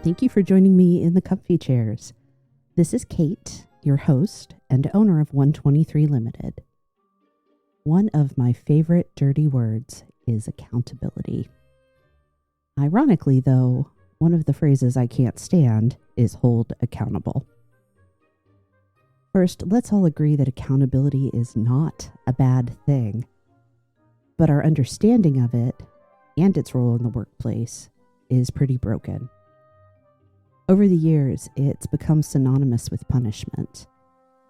Thank you for joining me in the comfy chairs. This is Kate, your host and owner of 123 Limited. One of my favorite dirty words is accountability. Ironically, though, one of the phrases I can't stand is hold accountable. First, let's all agree that accountability is not a bad thing, but our understanding of it and its role in the workplace is pretty broken. Over the years, it's become synonymous with punishment,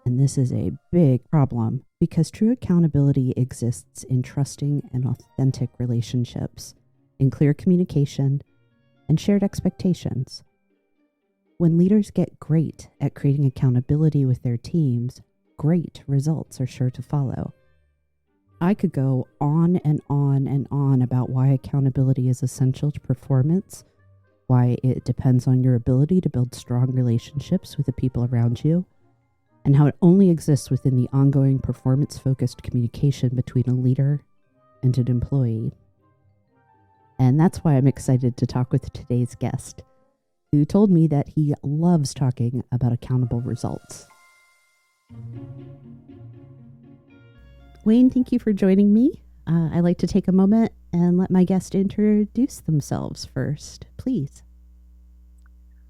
and this is a big problem because true accountability exists in trusting and authentic relationships, in clear communication, and shared expectations. When leaders get great at creating accountability with their teams, great results are sure to follow. I could go on and on and on about why accountability is essential to performance, why it depends on your ability to build strong relationships with the people around you, and how it only exists within the ongoing performance-focused communication between a leader and an employee. And that's why I'm excited to talk with today's guest, who told me that he loves talking about accountable results. Wayne, thank you for joining me. I'd like to take a moment and let my guest introduce themselves first, please.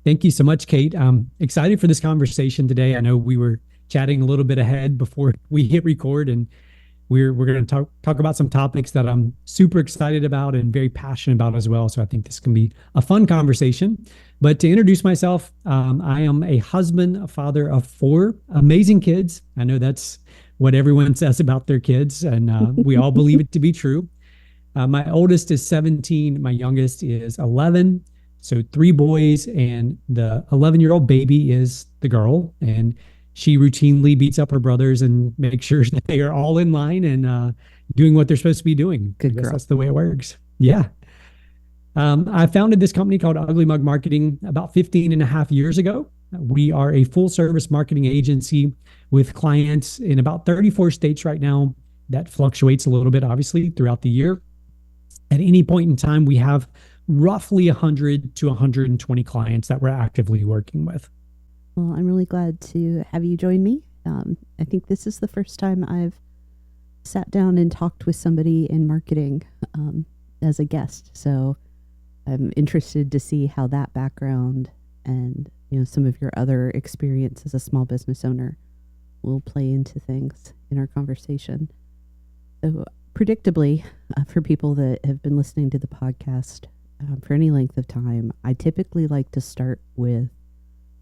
Thank you so much, Kate. I'm excited for this conversation today. I know we were chatting a little bit ahead before we hit record, and we're going to talk about some topics that I'm super excited about and very passionate about as well. So I think this can be a fun conversation. But to introduce myself, I am a husband, a father of 4 amazing kids. I know that's what everyone says about their kids, and we all believe it to be true. My oldest is 17. My youngest is 11. So 3 boys, and the 11-year-old baby is the girl, and she routinely beats up her brothers and makes sure that they are all in line and doing what they're supposed to be doing. Good girl. That's the way it works. Yeah. I founded this company called Ugly Mug Marketing about 15 and a half years ago. We are a full service marketing agency with clients in about 34 states right now. That fluctuates a little bit, obviously, throughout the year. At any point in time, we have roughly 100 to 120 clients that we're actively working with. Well, I'm really glad to have you join me. I think this is the first time I've sat down and talked with somebody in marketing as a guest. So I'm interested to see how that background and some of your other experience as a small business owner will play into things in our conversation. So predictably, for people that have been listening to the podcast for any length of time, I typically like to start with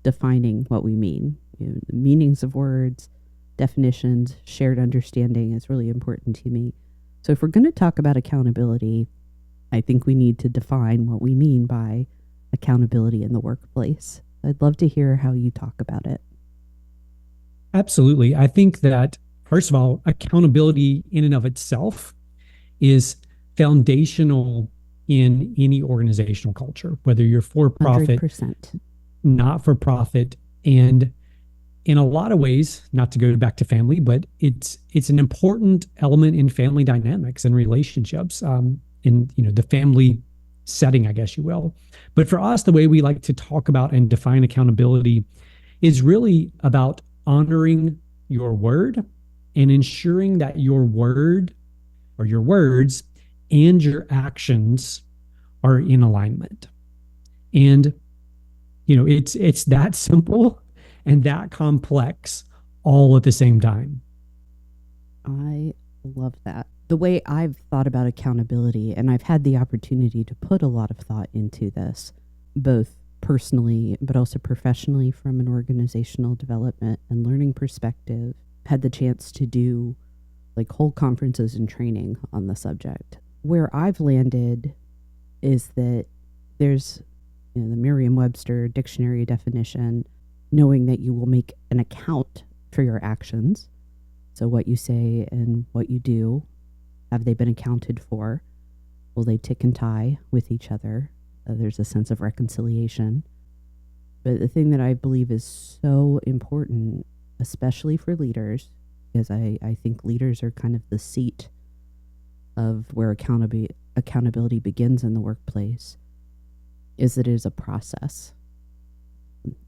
defining what we mean. The meanings of words, definitions, shared understanding is really important to me. So if we're going to talk about accountability, I think we need to define what we mean by accountability in the workplace. I'd love to hear how you talk about it. Absolutely. I think that, first of all, accountability in and of itself is foundational in any organizational culture, whether you're for-profit, 100%. not-for-profit, and in a lot of ways, not to go back to family, but it's an important element in family dynamics and relationships, in the family setting, I guess you will. But for us, the way we like to talk about and define accountability is really about honoring your word and ensuring that your word or your words and your actions are in alignment. And it's that simple and that complex all at the same time. I love that. The way I've thought about accountability, and I've had the opportunity to put a lot of thought into this, both personally, but also professionally from an organizational development and learning perspective, had the chance to do whole conferences and training on the subject. Where I've landed is that there's the Merriam-Webster dictionary definition, knowing that you will make an account for your actions. So what you say and what you do, have they been accounted for? Will they tick and tie with each other? There's a sense of reconciliation. But the thing that I believe is so important, especially for leaders, because I think leaders are kind of the seat of where accountability begins in the workplace, is that it is a process.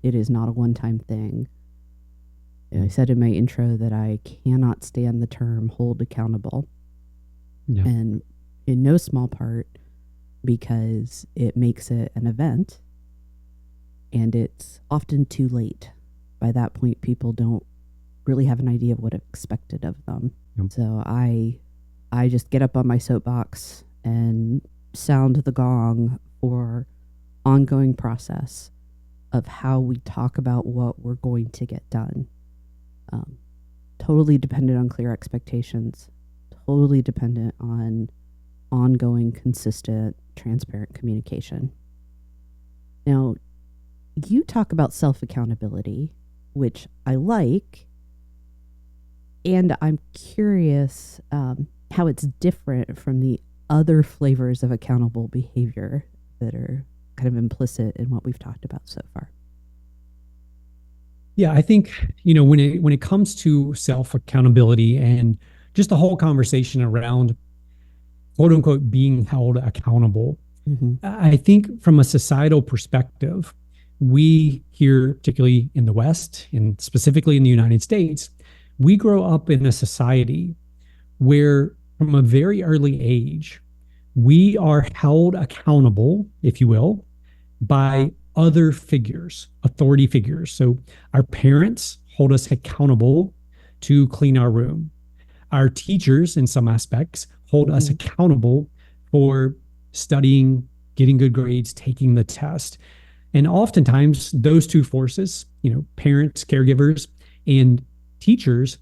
It is not a one-time thing. I said in my intro that I cannot stand the term hold accountable. Yeah. And in no small part because it makes it an event and it's often too late. By that point, people don't really have an idea of what expected of them. Yep. So I just get up on my soapbox and sound the gong for ongoing process of how we talk about what we're going to get done. Totally dependent on clear expectations, totally dependent on ongoing, consistent, transparent communication. Now, you talk about self-accountability, which I like, and I'm curious how it's different from the other flavors of accountable behavior that are kind of implicit in what we've talked about so far. Yeah, I think, when it comes to self accountability and just the whole conversation around quote unquote being held accountable, I think from a societal perspective, we here, particularly in the West and specifically in the United States, we grow up in a society where from a very early age, we are held accountable, if you will, by other figures, authority figures. So our parents hold us accountable to clean our room. Our teachers, in some aspects, hold us accountable for studying, getting good grades, taking the test. And oftentimes those two forces, parents, caregivers, and teachers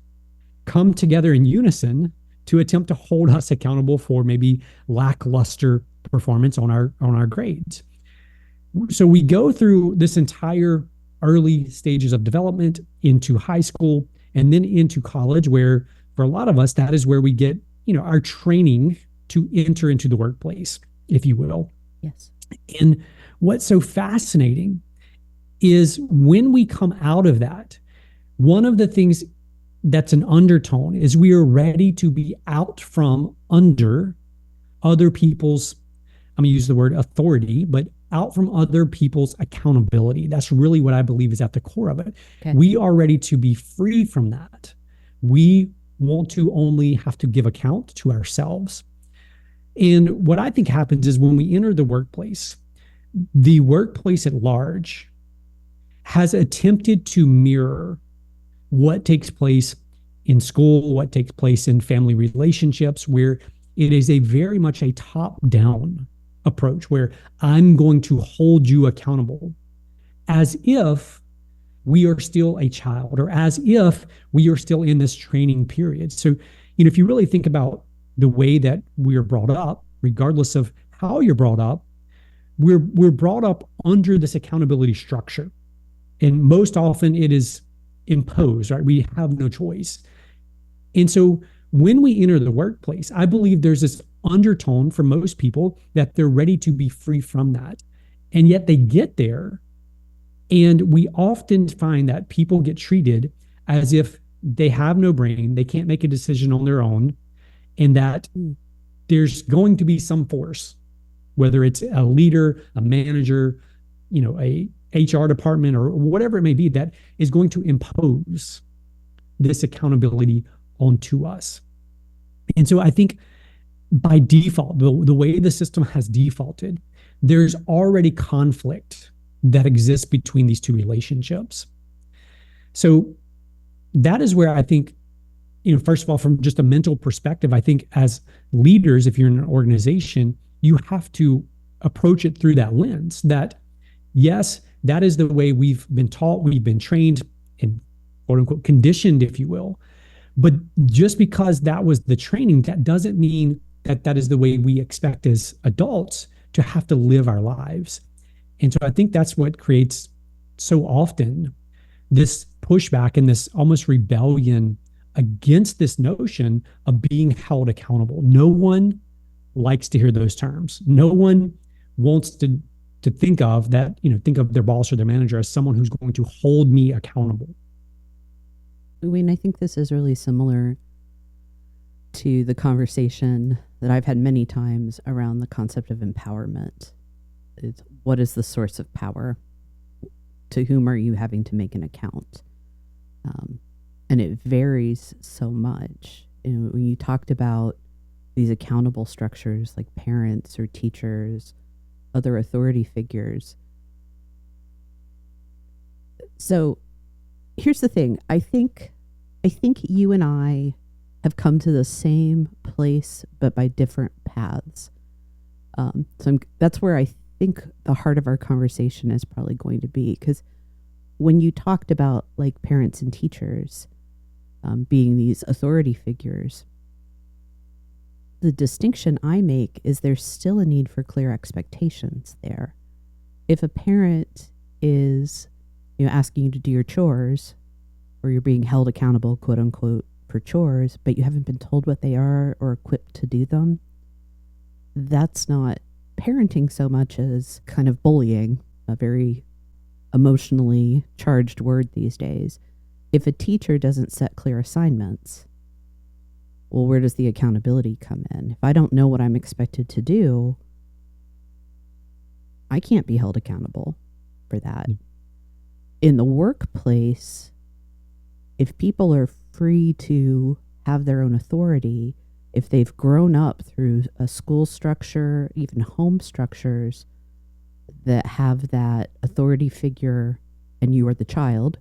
come together in unison to attempt to hold us accountable for maybe lackluster performance on our grades. So we go through this entire early stages of development into high school and then into college, where for a lot of us, that is where we get, our training to enter into the workplace, if you will. Yes. And what's so fascinating is when we come out of that, one of the things that's an undertone is we are ready to be out from under other people's, I'm going to use the word authority, but out from other people's accountability. That's really what I believe is at the core of it. Okay. We are ready to be free from that. We want to only have to give account to ourselves. And what I think happens is when we enter the workplace at large has attempted to mirror what takes place in school, what takes place in family relationships, where it is very much a top-down approach where I'm going to hold you accountable as if we are still a child or as if we are still in this training period. So, if you really think about the way that we are brought up, regardless of how you're brought up, we're brought up under this accountability structure. And most often it is imposed, right? We have no choice. And so when we enter the workplace, I believe there's this undertone for most people that they're ready to be free from that. And yet they get there, and we often find that people get treated as if they have no brain, they can't make a decision on their own, and that there's going to be some force, whether it's a leader, a manager, a HR department, or whatever it may be, that is going to impose this accountability onto us. And so I think by default, the way the system has defaulted, there's already conflict that exists between these two relationships. So that is where I think, first of all, from just a mental perspective, I think as leaders, if you're in an organization, you have to approach it through that lens that, yes, that is the way we've been taught, we've been trained and quote unquote conditioned, if you will. But just because that was the training, that doesn't mean that is the way we expect as adults to have to live our lives. And so I think that's what creates so often this pushback and this almost rebellion against this notion of being held accountable. No one likes to hear those terms. No one wants to think of that, think of their boss or their manager as someone who's going to hold me accountable. Wayne, I think this is really similar to the conversation that I've had many times around the concept of empowerment. What is the source of power? to whom are you having to make an account? And it varies so much. When you talked about these accountable structures like parents or teachers, other authority figures. So here's the thing. I think you and I have come to the same place, but by different paths. That's where I think the heart of our conversation is probably going to be, because when you talked about like parents and teachers being these authority figures, the distinction I make is there's still a need for clear expectations there. If a parent is, asking you to do your chores, or you're being held accountable, quote unquote, for chores, but you haven't been told what they are or equipped to do them, that's not parenting so much as kind of bullying, a very emotionally charged word these days. If a teacher doesn't set clear assignments, well, where does the accountability come in? If I don't know what I'm expected to do, I can't be held accountable for that. In the workplace, if people are free to have their own authority, if they've grown up through a school structure, even home structures that have that authority figure, and you are the child,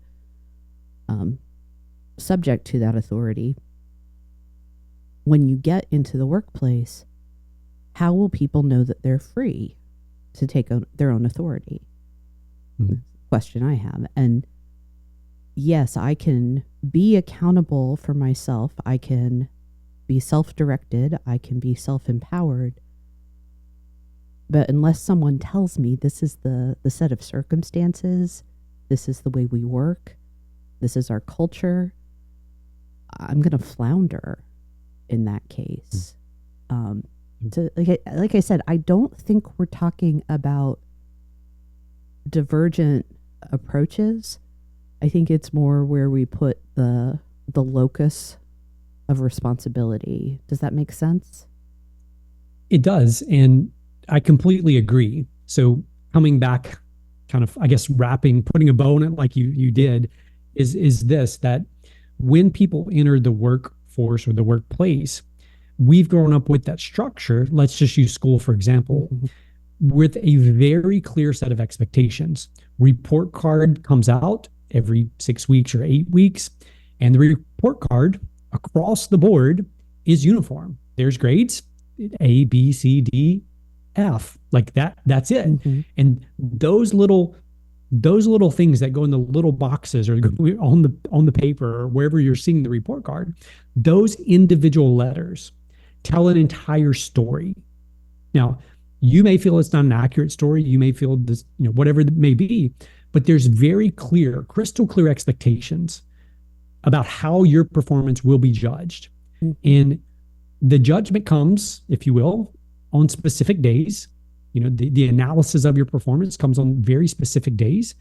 subject to that authority, when you get into the workplace, how will people know that they're free to take their own authority? Mm-hmm. Question I have. And yes, I can be accountable for myself. I can be self-directed. I can be self-empowered. But unless someone tells me this is the set of circumstances, this is the way we work, this is our culture, I'm going to flounder in that case. So like I said, I don't think we're talking about divergent approaches. I think it's more where we put the locus of responsibility. Does that make sense? It does. And I completely agree. So coming back, kind of, I guess, putting a bow on it like you did, is this, that when people enter the workforce or the workplace, we've grown up with that structure. Let's just use school, for example, with a very clear set of expectations. Report card comes out every 6 weeks or 8 weeks, and the report card across the board is uniform. There's grades, A, B, C, D, F, like that. That's it. Mm-hmm. And those little things that go in the little boxes or on the paper or wherever you're seeing the report card, those individual letters tell an entire story. Now, you may feel it's not an accurate story. You may feel this, whatever it may be, but there's very clear, crystal clear expectations about how your performance will be judged. Mm-hmm. And the judgment comes, if you will, on specific days. The analysis of your performance comes on very specific days,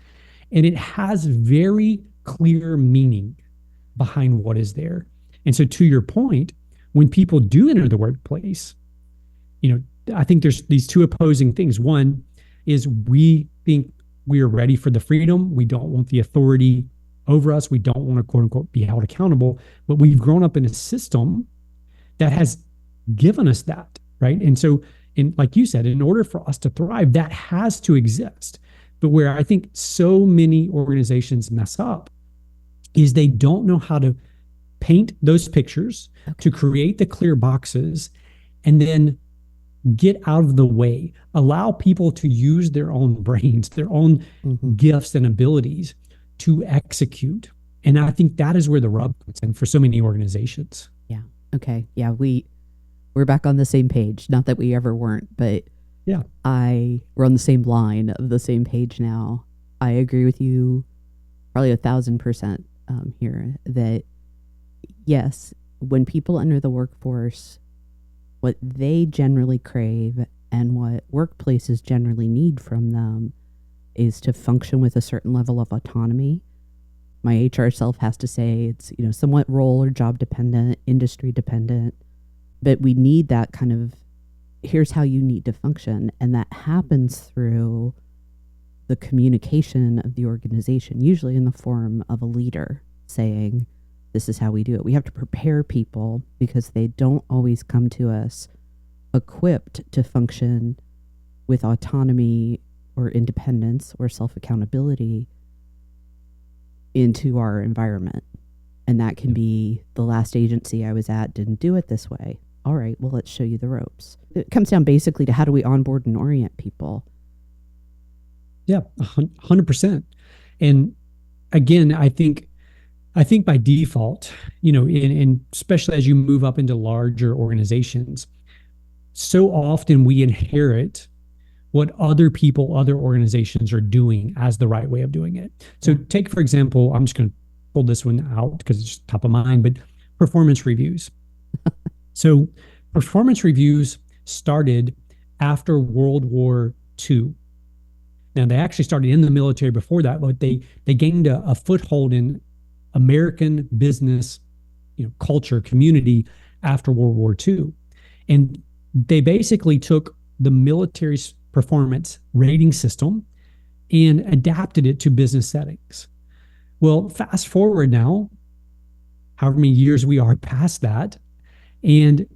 and it has very clear meaning behind what is there. And so to your point, when people do enter the workplace, I think there's these two opposing things. One is we think we are ready for the freedom. We don't want the authority over us. We don't want to, quote unquote, be held accountable, but we've grown up in a system that has given us that, right? And so, like you said, in order for us to thrive, that has to exist. But where I think so many organizations mess up is they don't know how to paint those pictures, to create the clear boxes, and then get out of the way, allow people to use their own brains, their own gifts and abilities to execute. And I think that is where the rub comes in for so many organizations. Yeah. Okay. Yeah. We're back on the same page. Not that we ever weren't, but yeah, we're on the same line of the same page now. I agree with you probably 1,000% here that yes, when people enter the workforce, what they generally crave and what workplaces generally need from them is to function with a certain level of autonomy. My HR self has to say it's, somewhat role or job dependent, industry dependent, but we need that kind of, here's how you need to function. And that happens through the communication of the organization, usually in the form of a leader saying, this is how we do it. We have to prepare people because they don't always come to us equipped to function with autonomy or independence or self-accountability into our environment. And that can be the last agency I was at didn't do it this way. All right, well, let's show you the ropes. It comes down basically to how do we onboard and orient people? Yeah, 100%. And again, I think by default, and especially as you move up into larger organizations, so often we inherit what other people, other organizations are doing as the right way of doing it. So take, for example, I'm just going to pull this one out because it's top of mind, but performance reviews. So performance reviews started after World War II. Now, they actually started in the military before that, but they gained a foothold in American business, culture, community after World War II. And they basically took the military's performance rating system and adapted it to business settings. Well, fast forward now, however many years we are past that, and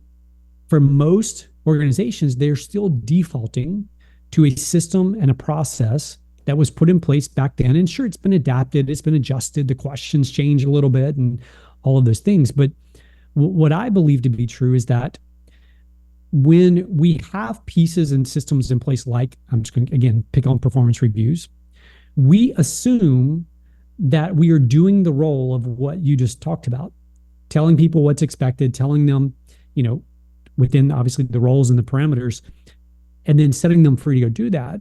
for most organizations, they're still defaulting to a system and a process that was put in place back then. And sure, it's been adapted, it's been adjusted, the questions change a little bit and all of those things. But what I believe to be true is that when we have pieces and systems in place, like I'm just going to, again, pick on performance reviews, we assume that we are doing the role of what you just talked about, telling people what's expected, telling them, within obviously the roles and the parameters, and then setting them free to go do that.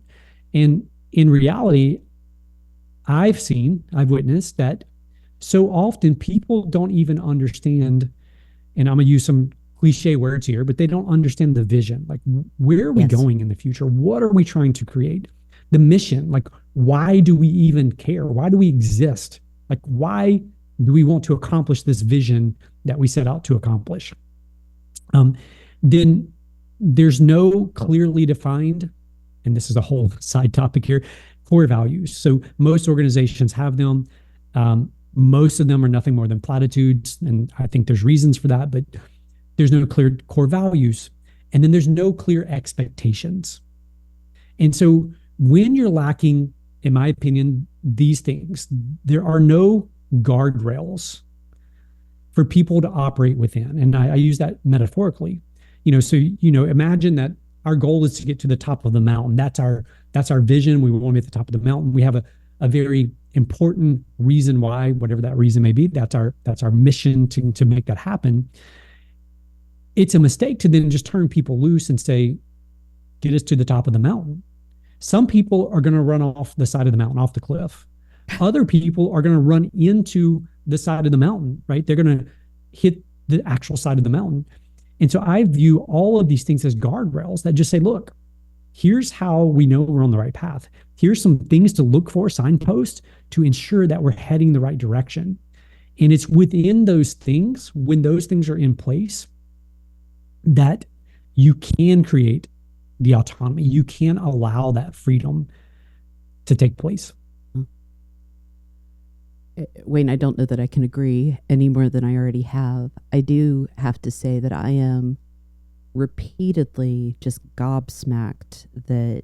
And in reality, I've witnessed that so often people don't even understand, and I'm going to use some cliche words here, but they don't understand the vision. Like, where are we going in the future? What are we trying to create? The mission, like, why do we even care? Why do we exist? Like, why do we want to accomplish this vision that we set out to accomplish? Then there's no clearly defined, and this is a whole side topic here, core values. So most organizations have them. Most of them are nothing more than platitudes, and I think there's reasons for that, but there's no clear core values. And then there's no clear expectations. And so when you're lacking, in my opinion, these things, there are no guardrails for people to operate within. And I use that metaphorically. Imagine that our goal is to get to the top of the mountain. That's our vision. We want to be at the top of the mountain. We have a very important reason why, whatever that reason may be. That's our mission to make that happen. It's a mistake to then just turn people loose and say, get us to the top of the mountain. Some people are going to run off the side of the mountain, off the cliff. Other people are going to run into the side of the mountain, right? They're going to hit the actual side of the mountain. And so I view all of these things as guardrails that just say, look, here's how we know we're on the right path. Here's some things to look for, signposts, to ensure that we're heading the right direction. And it's within those things, when those things are in place, that you can create the autonomy. You can allow that freedom to take place. Wayne, I don't know that I can agree any more than I already have. I do have to say that I am repeatedly just gobsmacked that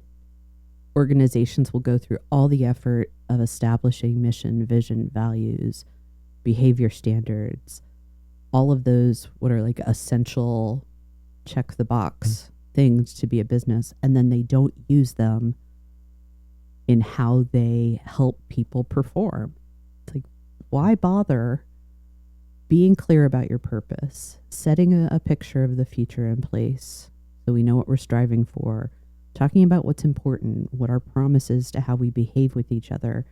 organizations will go through all the effort of establishing mission, vision, values, behavior standards, all of those what are like essential check the box things to be a business, and then they don't use them in how they help people perform. It's like, why bother being clear about your purpose, setting a picture of the future in place so we know what we're striving for, talking about what's important, what our promise is to how we behave with each other,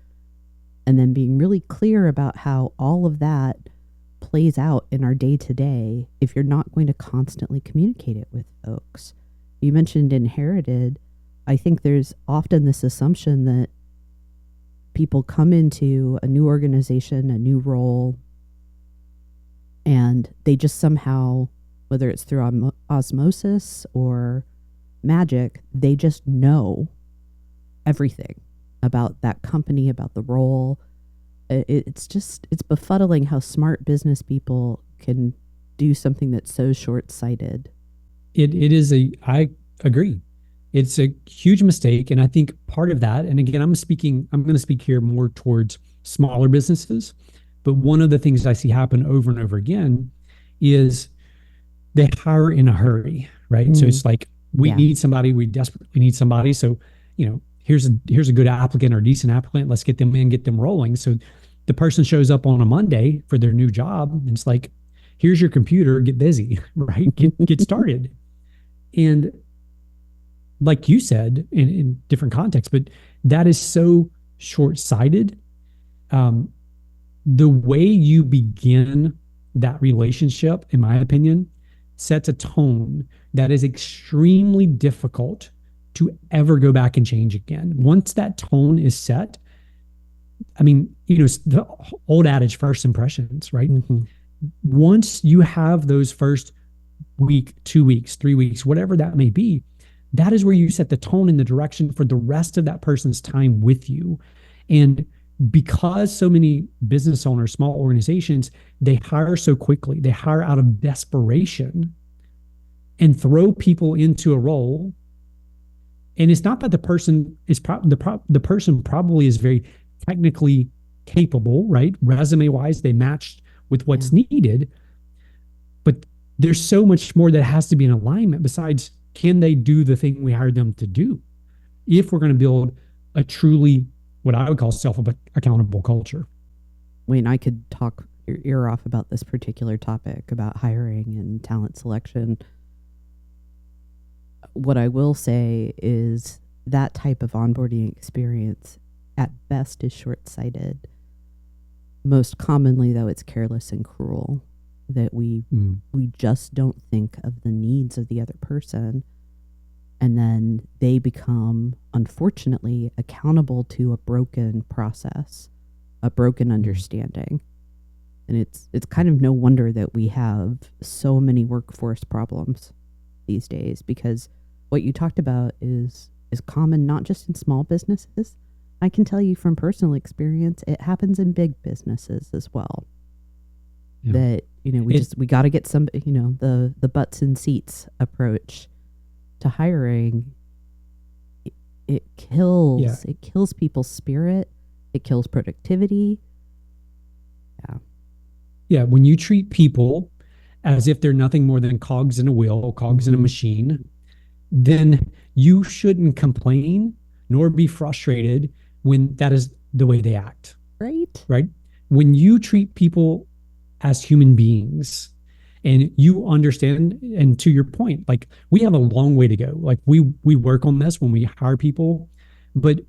and then being really clear about how all of that plays out in our day-to-day if you're not going to constantly communicate it with folks. You mentioned inherited. I think there's often this assumption that people come into a new organization, a new role, and they just somehow, whether it's through osmosis or magic, they just know everything. about that company, about the role. It's befuddling how smart business people can do something that's so short-sighted. I agree. It's a huge mistake. And I think part of that, and again, I'm going to speak here more towards smaller businesses. But one of the things I see happen over and over again is they hire in a hurry, right? So it's like, we need somebody, we desperately need somebody. So, here's a good applicant or decent applicant. Let's get them in, get them rolling. So the person shows up on a Monday for their new job, and it's like, here's your computer, get busy, right? Get started. And like you said, in different contexts, but that is so short-sighted. The way you begin that relationship, in my opinion, sets a tone that is extremely difficult to ever go back and change again. Once that tone is set, I mean, the old adage, first impressions, right? Mm-hmm. Once you have those first week, 2 weeks, 3 weeks, whatever that may be, that is where you set the tone and the direction for the rest of that person's time with you. And because so many business owners, small organizations, they hire so quickly, they hire out of desperation and throw people into a role. And it's not that the person is the person probably is very technically capable, right? Resume wise, they matched with what's needed, but there's so much more that has to be in alignment besides, can they do the thing we hired them to do? If we're going to build a truly, what I would call self-accountable culture. Wayne, I could talk your ear off about this particular topic about hiring and talent selection. What I will say is that type of onboarding experience at best is short-sighted. Most commonly, though, it's careless and cruel, that we just don't think of the needs of the other person. And then they become, unfortunately, accountable to a broken process, a broken understanding. And it's kind of no wonder that we have so many workforce problems these days, because what you talked about is common not just in small businesses. I can tell you from personal experience, it happens in big businesses as well. Yeah. That, we got to get some, the butts in seats approach to hiring. It kills people's spirit. It kills productivity. Yeah. When you treat people as if they're nothing more than cogs in a wheel, cogs in a machine, then you shouldn't complain nor be frustrated when that is the way they act. Right. When you treat people as human beings and you understand, and to your point, like, we have a long way to go. Like, we work on this when we hire people, but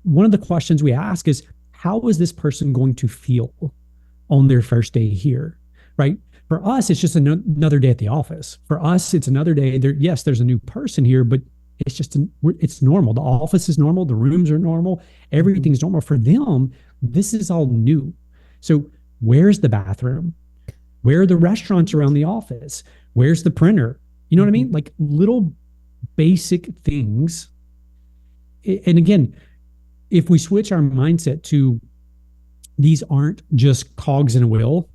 one of the questions we ask is, how is this person going to feel on their first day here, right? For us, it's just another day at the office. For us, it's another day. Yes, there's a new person here, but it's just it's normal. The office is normal. The rooms are normal. Everything's normal. For them, this is all new. So where's the bathroom? Where are the restaurants around the office? Where's the printer? You know what I mean? Like, little basic things. And again, if we switch our mindset to, these aren't just cogs in a wheel.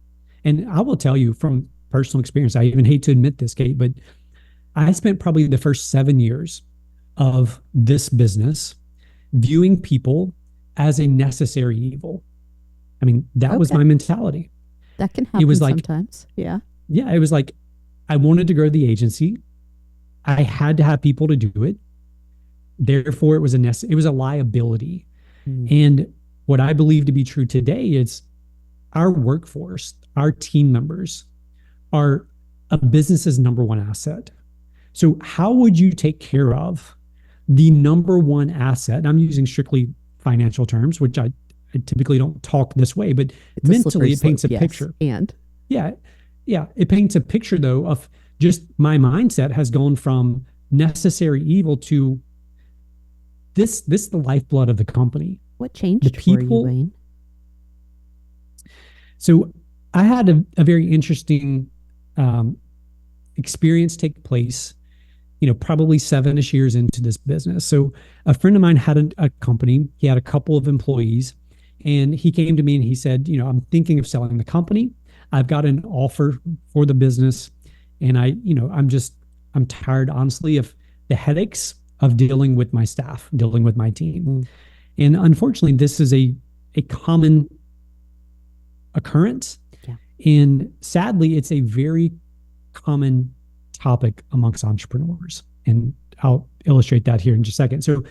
And I will tell you from personal experience, I even hate to admit this, Kate, but I spent probably the first 7 years of this business viewing people as a necessary evil. I mean, that was my mentality. That can happen sometimes. Yeah. Yeah. It was like, I wanted to grow the agency. I had to have people to do it. Therefore, it was a liability. And what I believe to be true today is, our workforce, our team members, are a business's number one asset. So how would you take care of the number one asset? And I'm using strictly financial terms, which I typically don't talk this way, but it's mentally it paints a picture. And it paints a picture, though, of just my mindset has gone from necessary evil to this the lifeblood of the company. What changed for you, Wayne? So I had a very interesting experience take place probably 7-ish years into this business. So a friend of mine had a company. He had a couple of employees, and he came to me and he said, I'm thinking of selling the company. I've got an offer for the business, and I'm tired, honestly, of the headaches of dealing with my staff, dealing with my team. Mm. And unfortunately, this is a common occurrence. Yeah. And sadly, it's a very common topic amongst entrepreneurs. And I'll illustrate that here in just a second. So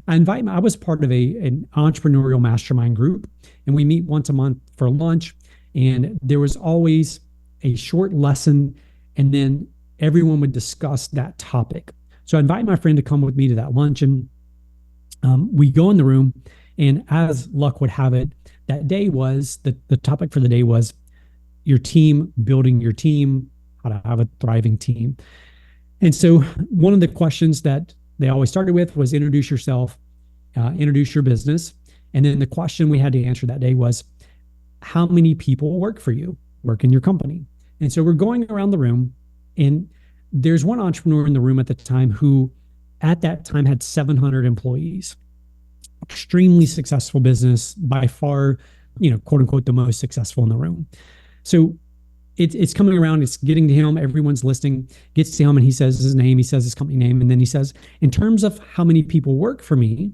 I was part of an entrepreneurial mastermind group, and we meet once a month for lunch. And there was always a short lesson, and then everyone would discuss that topic. So I invite my friend to come with me to that lunch, and we go in the room, and as luck would have it, that day was the topic for the day was your team, building your team, how to have a thriving team. And so one of the questions that they always started with was introduce yourself, introduce your business. And then the question we had to answer that day was, how many people work for you, work in your company? And so we're going around the room, and there's one entrepreneur in the room at the time who at that time had 700 employees, extremely successful business, by far, quote unquote, the most successful in the room. So it's coming around, it's getting to him, everyone's listening, gets to him, and he says his name, he says his company name, and then he says, in terms of how many people work for me,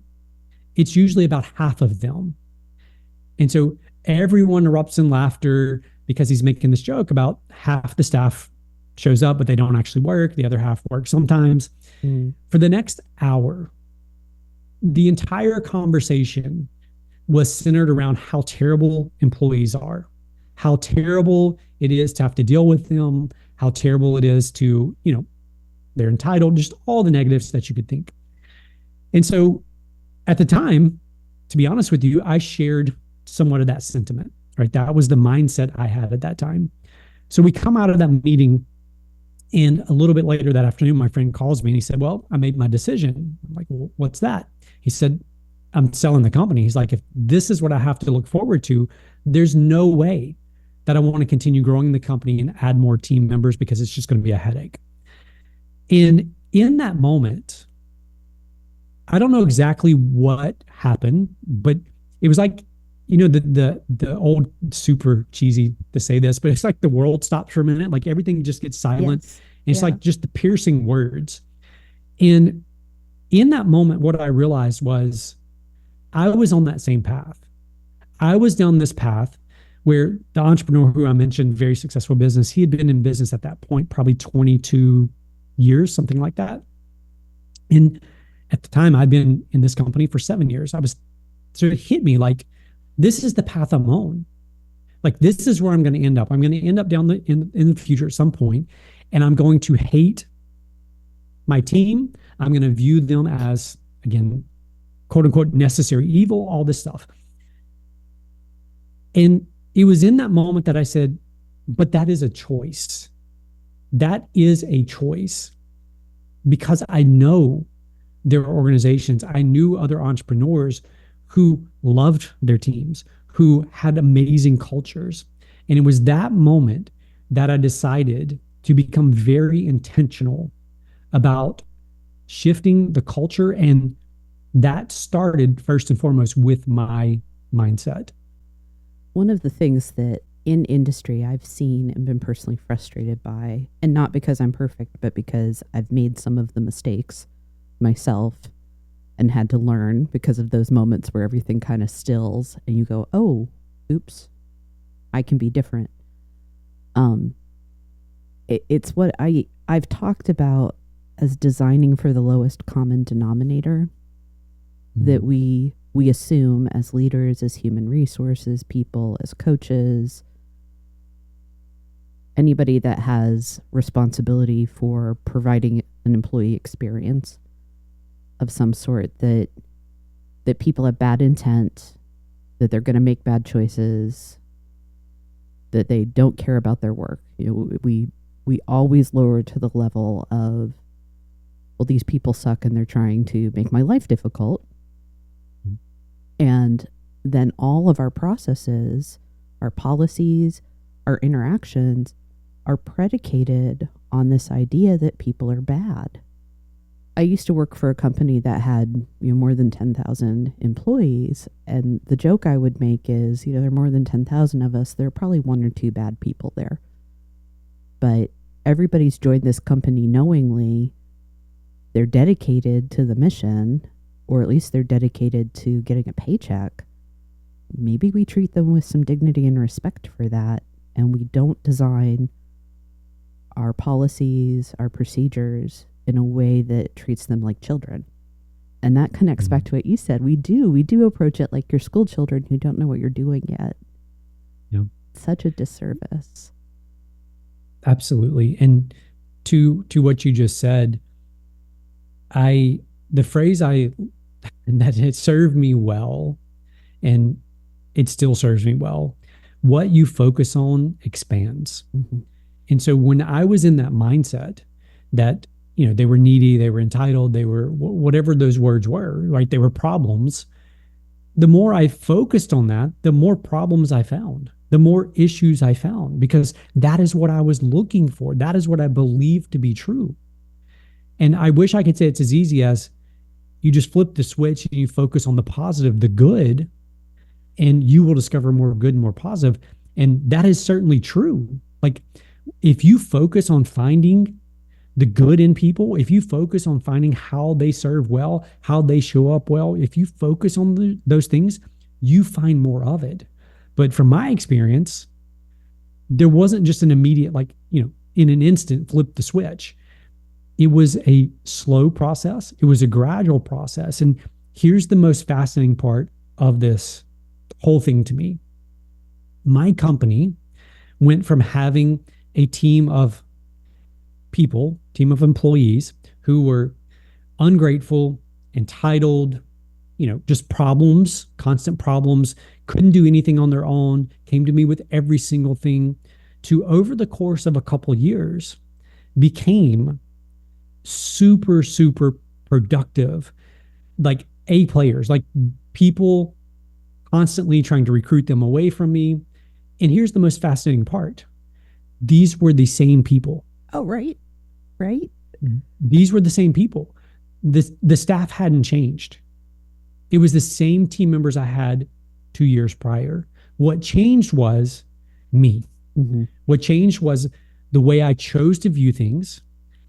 it's usually about half of them. And so everyone erupts in laughter because he's making this joke about half the staff shows up, but they don't actually work. The other half work sometimes. Mm. For the next hour, the entire conversation was centered around how terrible employees are, how terrible it is to have to deal with them, how terrible it is to, they're entitled, just all the negatives that you could think. And so at the time, to be honest with you, I shared somewhat of that sentiment, right? That was the mindset I had at that time. So we come out of that meeting, and a little bit later that afternoon, my friend calls me and he said, well, I made my decision. I'm like, well, what's that? He said, I'm selling the company. He's like, if this is what I have to look forward to, there's no way that I want to continue growing the company and add more team members because it's just going to be a headache. And in that moment, I don't know exactly what happened, but it was like, the old, super cheesy to say this, but it's like the world stops for a minute, like everything just gets silent. Yes. And it's like just the piercing words. And in that moment, what I realized was I was on that same path. I was down this path where the entrepreneur who I mentioned, very successful business, he had been in business at that point, probably 22 years, something like that. And at the time, I'd been in this company for 7 years. So it hit me like, this is the path I'm on. Like, this is where I'm going to end up. I'm going to end up down in the future at some point, and I'm going to hate my team. I'm going to view them as, again, quote unquote, necessary evil, all this stuff. And it was in that moment that I said, but that is a choice. That is a choice, because I know there are organizations, I knew other entrepreneurs who loved their teams, who had amazing cultures. And it was that moment that I decided to become very intentional about shifting the culture. And that started first and foremost with my mindset. One of the things that in industry I've seen and been personally frustrated by, and not because I'm perfect, but because I've made some of the mistakes myself and had to learn because of those moments where everything kind of stills and you go, oh, oops, I can be different. It's what I've talked about as designing for the lowest common denominator. Mm-hmm. That we assume as leaders, as human resources people, as coaches, anybody that has responsibility for providing an employee experience of some sort, that people have bad intent, that they're going to make bad choices, that they don't care about their work. We always lower to the level of, well, these people suck and they're trying to make my life difficult. Mm-hmm. And then all of our processes, our policies, our interactions are predicated on this idea that people are bad. I used to work for a company that had, more than 10,000 employees, and the joke I would make is, there are more than 10,000 of us, there are probably one or two bad people there. But everybody's joined this company knowingly. They're dedicated to the mission, or at least they're dedicated to getting a paycheck. Maybe we treat them with some dignity and respect for that, and we don't design our policies, our procedures in a way that treats them like children. And that connects back to what you said. We do approach it like your school children who don't know what you're doing yet. Yeah. Such a disservice. Absolutely. And to what you just said, the phrase that it served me well, and it still serves me well. What you focus on expands. Mm-hmm. And so when I was in that mindset that, they were needy, they were entitled, they were whatever those words were, right? They were problems. The more I focused on that, the more problems I found, the more issues I found, because that is what I was looking for. That is what I believed to be true. And I wish I could say it's as easy as you just flip the switch and you focus on the positive, the good, and you will discover more good and more positive. And that is certainly true. Like, if you focus on finding the good in people, if you focus on finding how they serve well, how they show up well, if you focus on those things, you find more of it. But from my experience, there wasn't just an immediate, in an instant, flip the switch. It was a slow process. It was a gradual process. And here's the most fascinating part of this whole thing to me. My company went from having a team of employees who were ungrateful, entitled, just problems, constant problems, couldn't do anything on their own, came to me with every single thing, to over the course of a couple years became super, super productive, like A players, like people constantly trying to recruit them away from me. And here's the most fascinating part. These were the same people. Oh, right. These were the same people. The staff hadn't changed. It was the same team members I had 2 years prior. What changed was me. Mm-hmm. What changed was the way I chose to view things.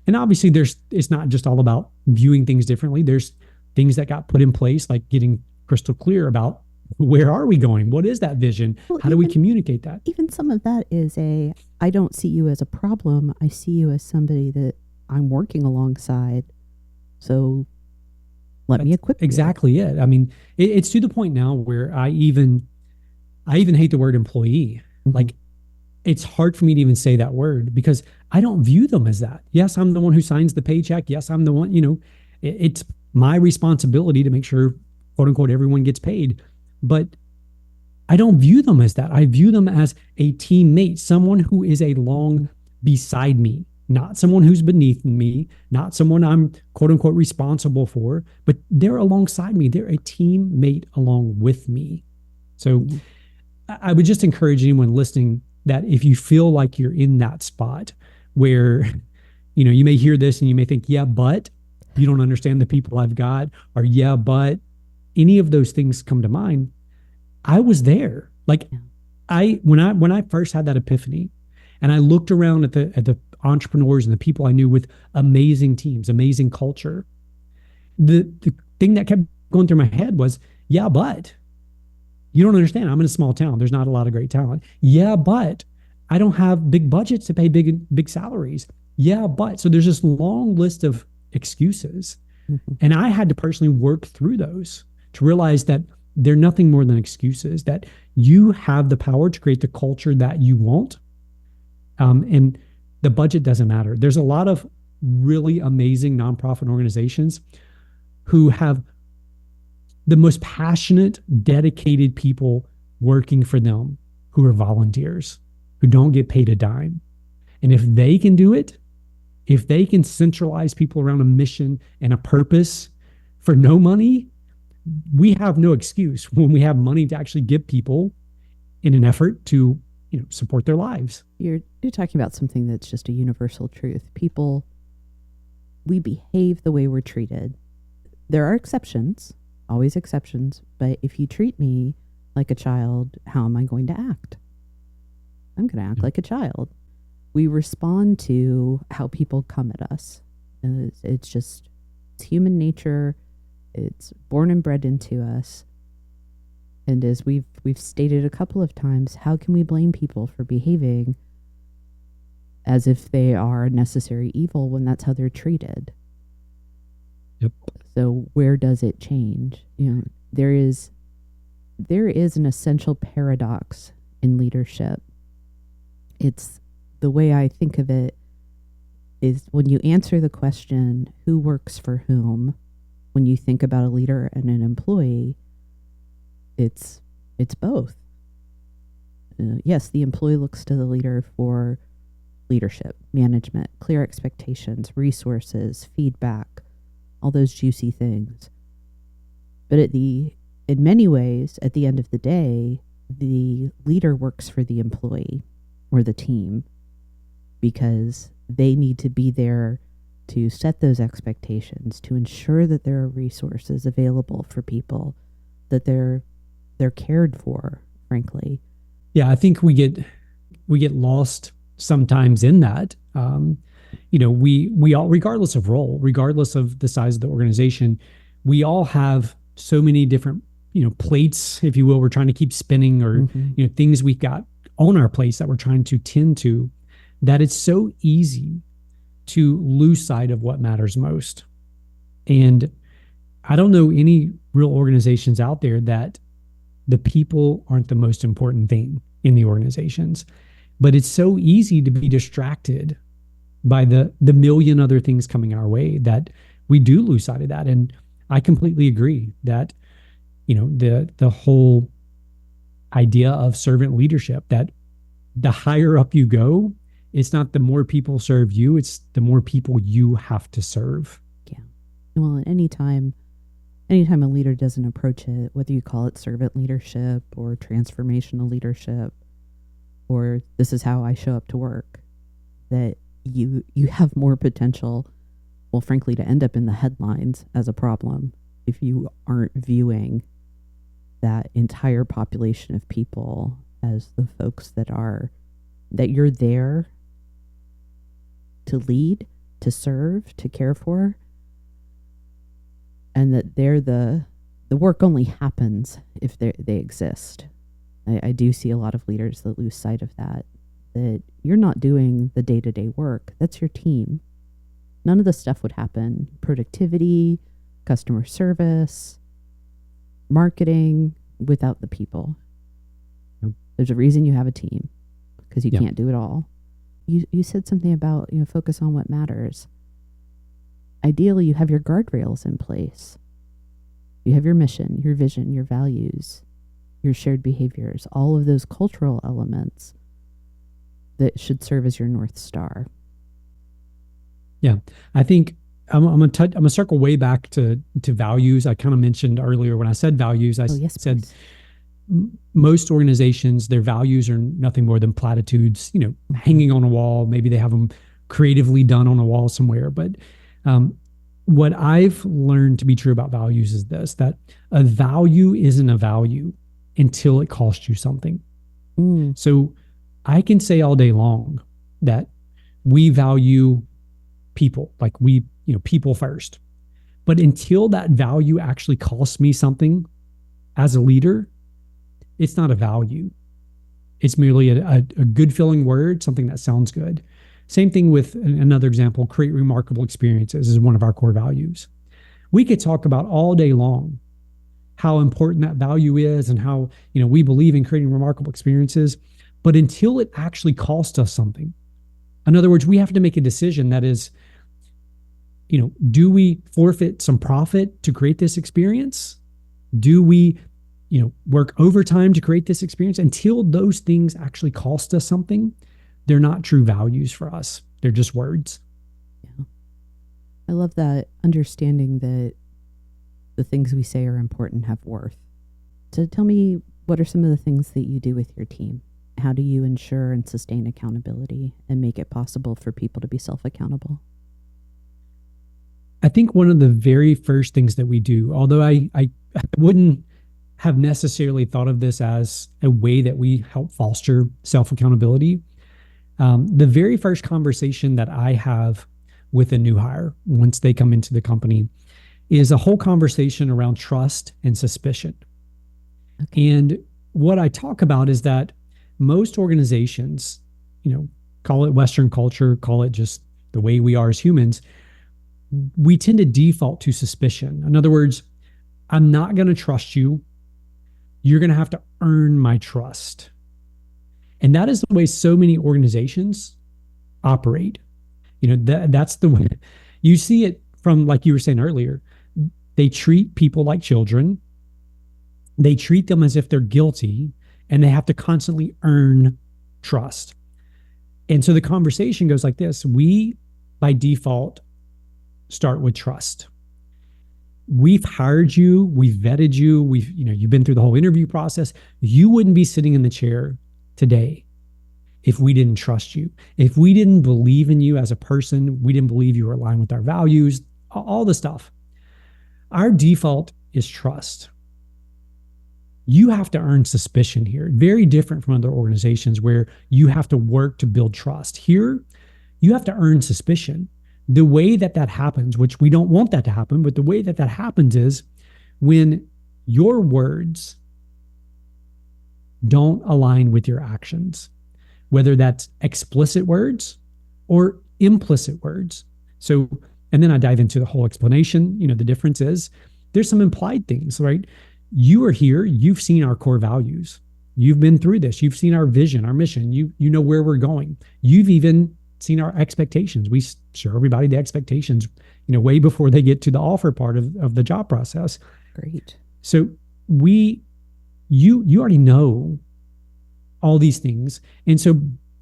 And obviously it's not just all about viewing things differently. There's things that got put in place, like getting crystal clear about where are we going? What is that vision? Well, how do we communicate that? Even some of that is I don't see you as a problem. I see you as somebody that I'm working alongside. So let me equip you. Exactly it. I mean, it's to the point now where I even hate the word employee. Mm-hmm. Like, it's hard for me to even say that word because I don't view them as that. Yes, I'm the one who signs the paycheck. Yes, I'm the one, it's my responsibility to make sure, quote unquote, everyone gets paid. But I don't view them as that. I view them as a teammate, someone who is along beside me, not someone who's beneath me, not someone I'm, quote unquote, responsible for, but they're alongside me. They're a teammate along with me. So I would just encourage anyone listening that if you feel like you're in that spot where, you may hear this and you may think, yeah, but you don't understand the people I've got, or yeah, but any of those things come to mind. I was there. Like, when I first had that epiphany and I looked around at the entrepreneurs and the people I knew with amazing teams, amazing culture, the thing that kept going through my head was, yeah, but you don't understand. I'm in a small town. There's not a lot of great talent. Yeah, but I don't have big budgets to pay big salaries. Yeah, but. So there's this long list of excuses. Mm-hmm. And I had to personally work through those to realize that they're nothing more than excuses, that you have the power to create the culture that you want. And the budget doesn't matter. There's a lot of really amazing nonprofit organizations who have the most passionate, dedicated people working for them who are volunteers, who don't get paid a dime. And if they can do it, if they can centralize people around a mission and a purpose for no money, we have no excuse when we have money to actually give people in an effort to, support their lives. You're talking about something that's just a universal truth. People we behave the way we're treated. There are exceptions, always exceptions, but if you treat me like a child, how am I going to act? I'm going to act like a child. We respond to how people come at us. It's human nature. It's born and bred into us. And as we've stated a couple of times, how can we blame people for behaving as if they are a necessary evil when that's how they're treated? Yep. So where does it change? There is an essential paradox in leadership. It's the way I think of it is when you answer the question, who works for whom, when you think about a leader and an employee, it's both. Yes, the employee looks to the leader for leadership, management, clear expectations, resources, feedback, all those juicy things. But in many ways, at the end of the day, the leader works for the employee or the team because they need to be there to set those expectations, to ensure that there are resources available for people, that they're cared for, frankly. Yeah, I think we get lost sometimes in that. We all, regardless of role, regardless of the size of the organization, we all have so many different, plates, if you will, we're trying to keep spinning, or, things we've got on our plates that we're trying to tend to, that it's so easy to lose sight of what matters most. And I don't know any real organizations out there that the people aren't the most important thing in the organizations, but it's so easy to be distracted by the million other things coming our way that we do lose sight of that. And I completely agree that, the whole idea of servant leadership, that the higher up you go, it's not the more people serve you, it's the more people you have to serve. Yeah. Well, anytime a leader doesn't approach it, whether you call it servant leadership or transformational leadership, or this is how I show up to work, that you have more potential, well, frankly, to end up in the headlines as a problem if you aren't viewing that entire population of people as the folks that you're there to lead, to serve, to care for, and that the work only happens if they exist. I do see a lot of leaders that lose sight of that you're not doing the day-to-day work. That's your team. None of this stuff would happen. Productivity, customer service, marketing, without the people. Yep. There's a reason you have a team, because you Yep. can't do it all. You said something about, focus on what matters. Ideally, you have your guardrails in place. You have your mission, your vision, your values, your shared behaviors, all of those cultural elements that should serve as your North Star. Yeah, I think I'm gonna circle way back to values. I kind of mentioned earlier when I said values, I said most organizations, their values are nothing more than platitudes, hanging on a wall. Maybe they have them creatively done on a wall somewhere. But what I've learned to be true about values is this, that a value isn't a value until it costs you something. So I can say all day long that we value people, like people first. But until that value actually costs me something as a leader, it's not a value. It's merely a good feeling word, something that sounds good. Same thing with another example, create remarkable experiences is one of our core values. We could talk about all day long how important that value is and how, we believe in creating remarkable experiences, but until it actually costs us something. In other words, we have to make a decision that is, do we forfeit some profit to create this experience? Do we, work overtime to create this experience? Until those things actually cost us something, they're not true values for us. They're just words. Yeah. I love that understanding that the things we say are important have worth. So tell me, what are some of the things that you do with your team? How do you ensure and sustain accountability and make it possible for people to be self-accountable? I think one of the very first things that we do, although I wouldn't have necessarily thought of this as a way that we help foster self accountability, the very first conversation that I have with a new hire once they come into the company is a whole conversation around trust and suspicion. Okay. And what I talk about is that most organizations, call it Western culture, call it just the way we are as humans, we tend to default to suspicion. In other words, I'm not going to trust you. You're going to have to earn my trust. And that is the way so many organizations operate. That's the way you see it from, like you were saying earlier, they treat people like children. They treat them as if they're guilty, and they have to constantly earn trust. And so the conversation goes like this. We, by default, start with trust. We've hired you, we've vetted you, you've been through the whole interview process. You wouldn't be sitting in the chair today if we didn't trust you. If we didn't believe in you as a person, we didn't believe you were aligned with our values, all the stuff. Our default is trust. You have to earn suspicion here. Very different from other organizations where you have to work to build trust. Here, you have to earn suspicion. The way that happens, which we don't want that to happen, but the way that happens is when your words don't align with your actions, whether that's explicit words or implicit words. So, and then I dive into the whole explanation. The difference is there's some implied things, right? You are here. You've seen our core values. You've been through this. You've seen our vision, our mission. You know where we're going. You've even seen our expectations. We show everybody the expectations, way before they get to the offer part of the job process. Great. So you already know all these things. And so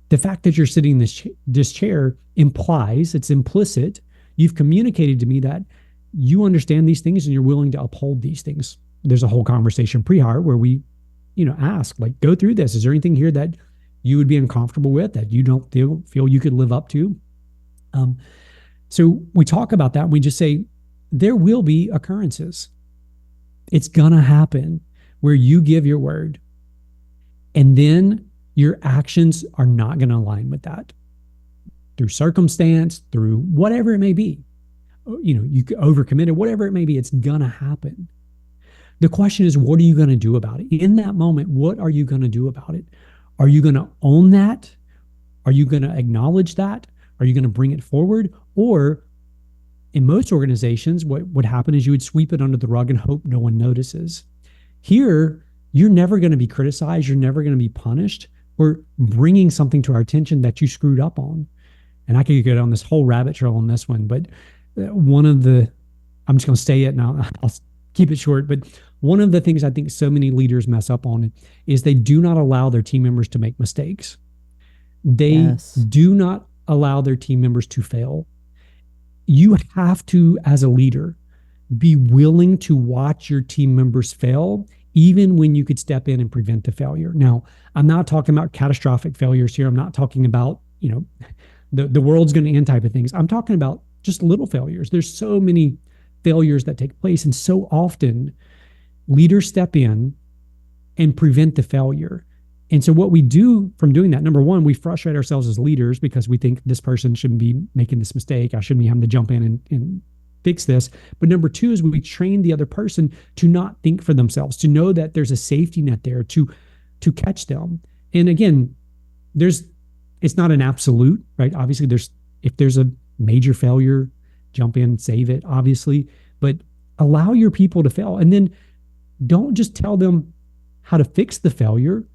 the fact that you're sitting in this chair implies, it's implicit, you've communicated to me that you understand these things and you're willing to uphold these things. There's a whole conversation pre-hire where we, ask, like, go through this. Is there anything here that you would be uncomfortable with, that you don't feel you could live up to? So we talk about that. And we just say, there will be occurrences. It's going to happen where you give your word and then your actions are not going to align with that through circumstance, through whatever it may be. You overcommitted, whatever it may be, it's going to happen. The question is, what are you going to do about it? In that moment, what are you going to do about it? Are you going to own that? Are you going to acknowledge that? Are you going to bring it forward? Or in most organizations, what would happen is you would sweep it under the rug and hope no one notices. Here, you're never going to be criticized. You're never going to be punished. We're bringing something to our attention that you screwed up on. And I could go down this whole rabbit trail on this one, but I'm just going to say it now. I'll keep it short, but one of the things I think so many leaders mess up on is they do not allow their team members to make mistakes. They do not allow their team members to fail. You have to, as a leader, be willing to watch your team members fail, even when you could step in and prevent the failure. Now, I'm not talking about catastrophic failures here. I'm not talking about, the world's going to end type of things. I'm talking about just little failures. There's so many failures that take place. And so often leaders step in and prevent the failure. And so what we do from doing that, number one, we frustrate ourselves as leaders because we think this person shouldn't be making this mistake. I shouldn't be having to jump in and fix this. But number two is we train the other person to not think for themselves, to know that there's a safety net there to catch them. And again, it's not an absolute, right? Obviously, if there's a major failure, jump in, save it, obviously, but allow your people to fail. And then don't just tell them how to fix the failure,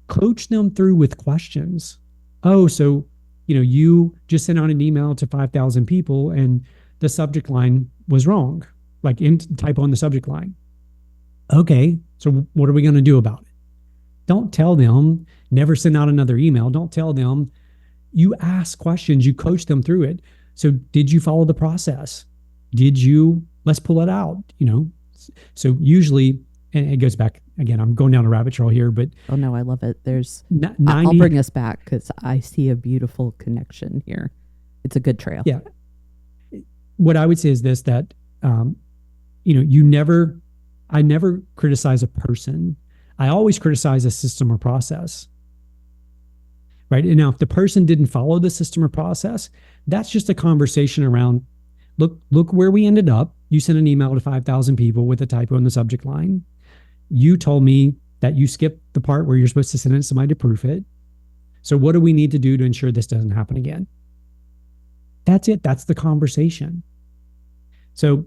coach them through with questions. Oh, so, you just sent out an email to 5,000 people and the subject line was wrong, like typo in the subject line. Okay, so what are we going to do about it? Don't tell them, never send out another email. Don't tell them. You ask questions, you coach them through it. So did you follow the process? Let's pull it out, So usually, and it goes back, again, I'm going down a rabbit trail here, but. Oh no, I love it. I'll bring us back because I see a beautiful connection here. It's a good trail. Yeah. what I would say is this, that, I never criticize a person. I always criticize a system or process. Right. And now if the person didn't follow the system or process, that's just a conversation around, look where we ended up. You sent an email to 5,000 people with a typo in the subject line. You told me that you skipped the part where you're supposed to send it to somebody to proof it. So what do we need to do to ensure this doesn't happen again? That's it. That's the conversation. So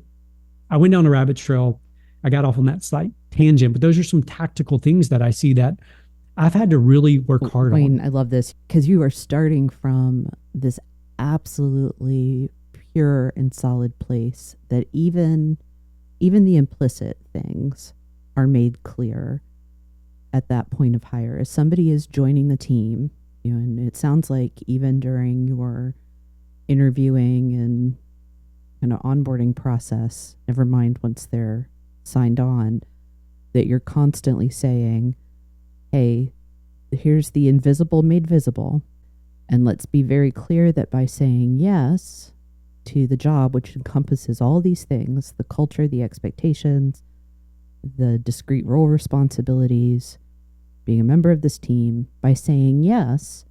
I went down a rabbit trail. I got off on that slight tangent, but those are some tactical things that I see that I've had to really work hard Wayne, on. I love this because you are starting from this absolutely pure and solid place that even the implicit things are made clear at that point of hire. As somebody is joining the team, and it sounds like even during your interviewing and kind of onboarding process, never mind once they're signed on, that you're constantly saying, hey, here's the invisible made visible. And let's be very clear that by saying yes to the job, which encompasses all these things, the culture, the expectations, the discrete role responsibilities, being a member of this team, by saying yes,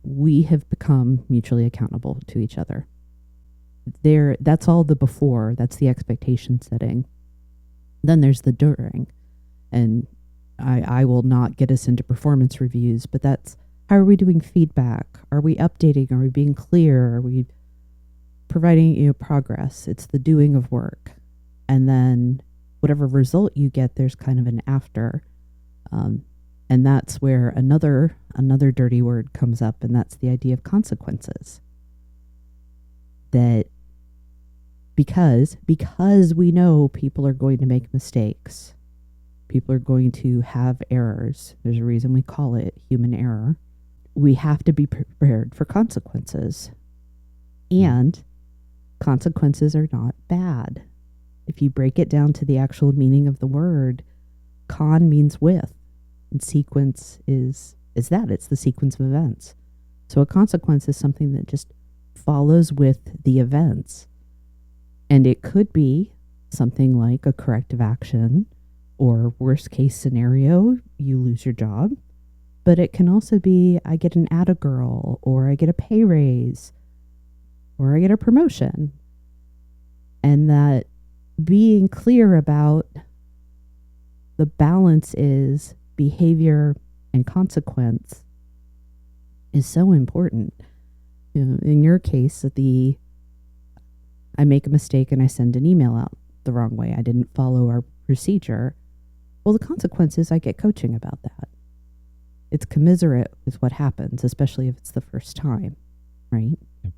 we have become mutually accountable to each other. That's all the before, that's the expectation setting. Then there's the during. And I will not get us into performance reviews, but that's, how are we doing feedback? Are we updating? Are we being clear? Are we providing progress? It's the doing of work. And then whatever result you get, there's kind of an after. And that's where another dirty word comes up, and that's the idea of consequences. That because we know people are going to make mistakes, people are going to have errors. There's a reason we call it human error. We have to be prepared for consequences. And consequences are not bad. If you break it down to the actual meaning of the word, con means with, and sequence is that. It's the sequence of events. So a consequence is something that just follows with the events. And it could be something like a corrective action, or worst case scenario, you lose your job. But it can also be, I get an atta girl, or I get a pay raise, or I get a promotion. And that being clear about the balance is behavior and consequence is so important. In your case, I make a mistake and I send an email out the wrong way. I didn't follow our procedure. Well, the consequence is I get coaching about that. It's commiserate with what happens, especially if it's the first time, right? Yep.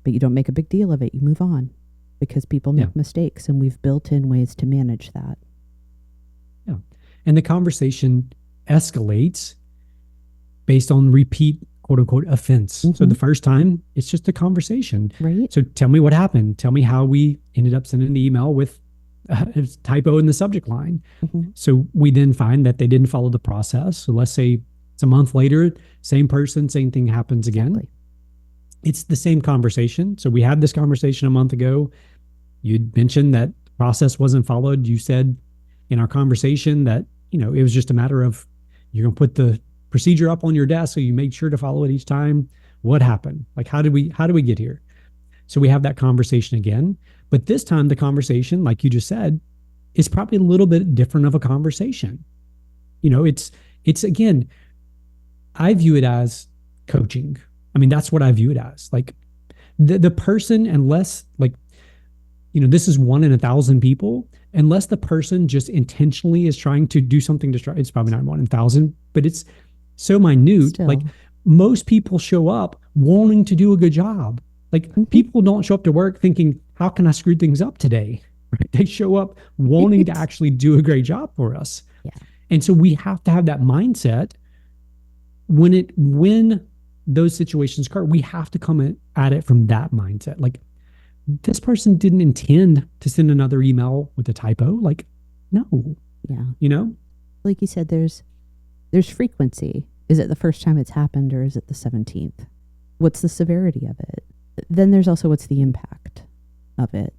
But you don't make a big deal of it. You move on because people make mistakes, and we've built in ways to manage that. Yeah. And the conversation escalates based on repeat, quote unquote, offense. Mm-hmm. So the first time, it's just a conversation. Right. So tell me what happened. Tell me how we ended up sending the email with a typo in the subject line. Mm-hmm. So we then find that they didn't follow the process. So let's say it's a month later, same person, same thing happens again. Exactly. It's the same conversation. So we had this conversation a month ago. You'd mentioned that the process wasn't followed. You said in our conversation that, it was just a matter of, you're going to put the procedure up on your desk, so you made sure to follow it each time. What happened? Like, how did we get here? So we have that conversation again. But this time the conversation, like you just said, is probably a little bit different of a conversation. It's again, I view it as coaching. I mean, that's what I view it as. Like the person, unless this is 1 in 1,000 people, unless the person just intentionally is trying to do something to try, it's probably not 1 in 1,000, but it's so minute. Still. Like most people show up wanting to do a good job. Like mm-hmm. people don't show up to work thinking, how can I screw things up today? Right? They show up wanting to actually do a great job for us. Yeah. And so we have to have that mindset when those situations occur. We have to come at it from that mindset. Like, this person didn't intend to send another email with a typo. Like, no. Yeah. Like you said, there's frequency. Is it the first time it's happened, or is it the 17th? What's the severity of it? Then there's also what's the impact. of it.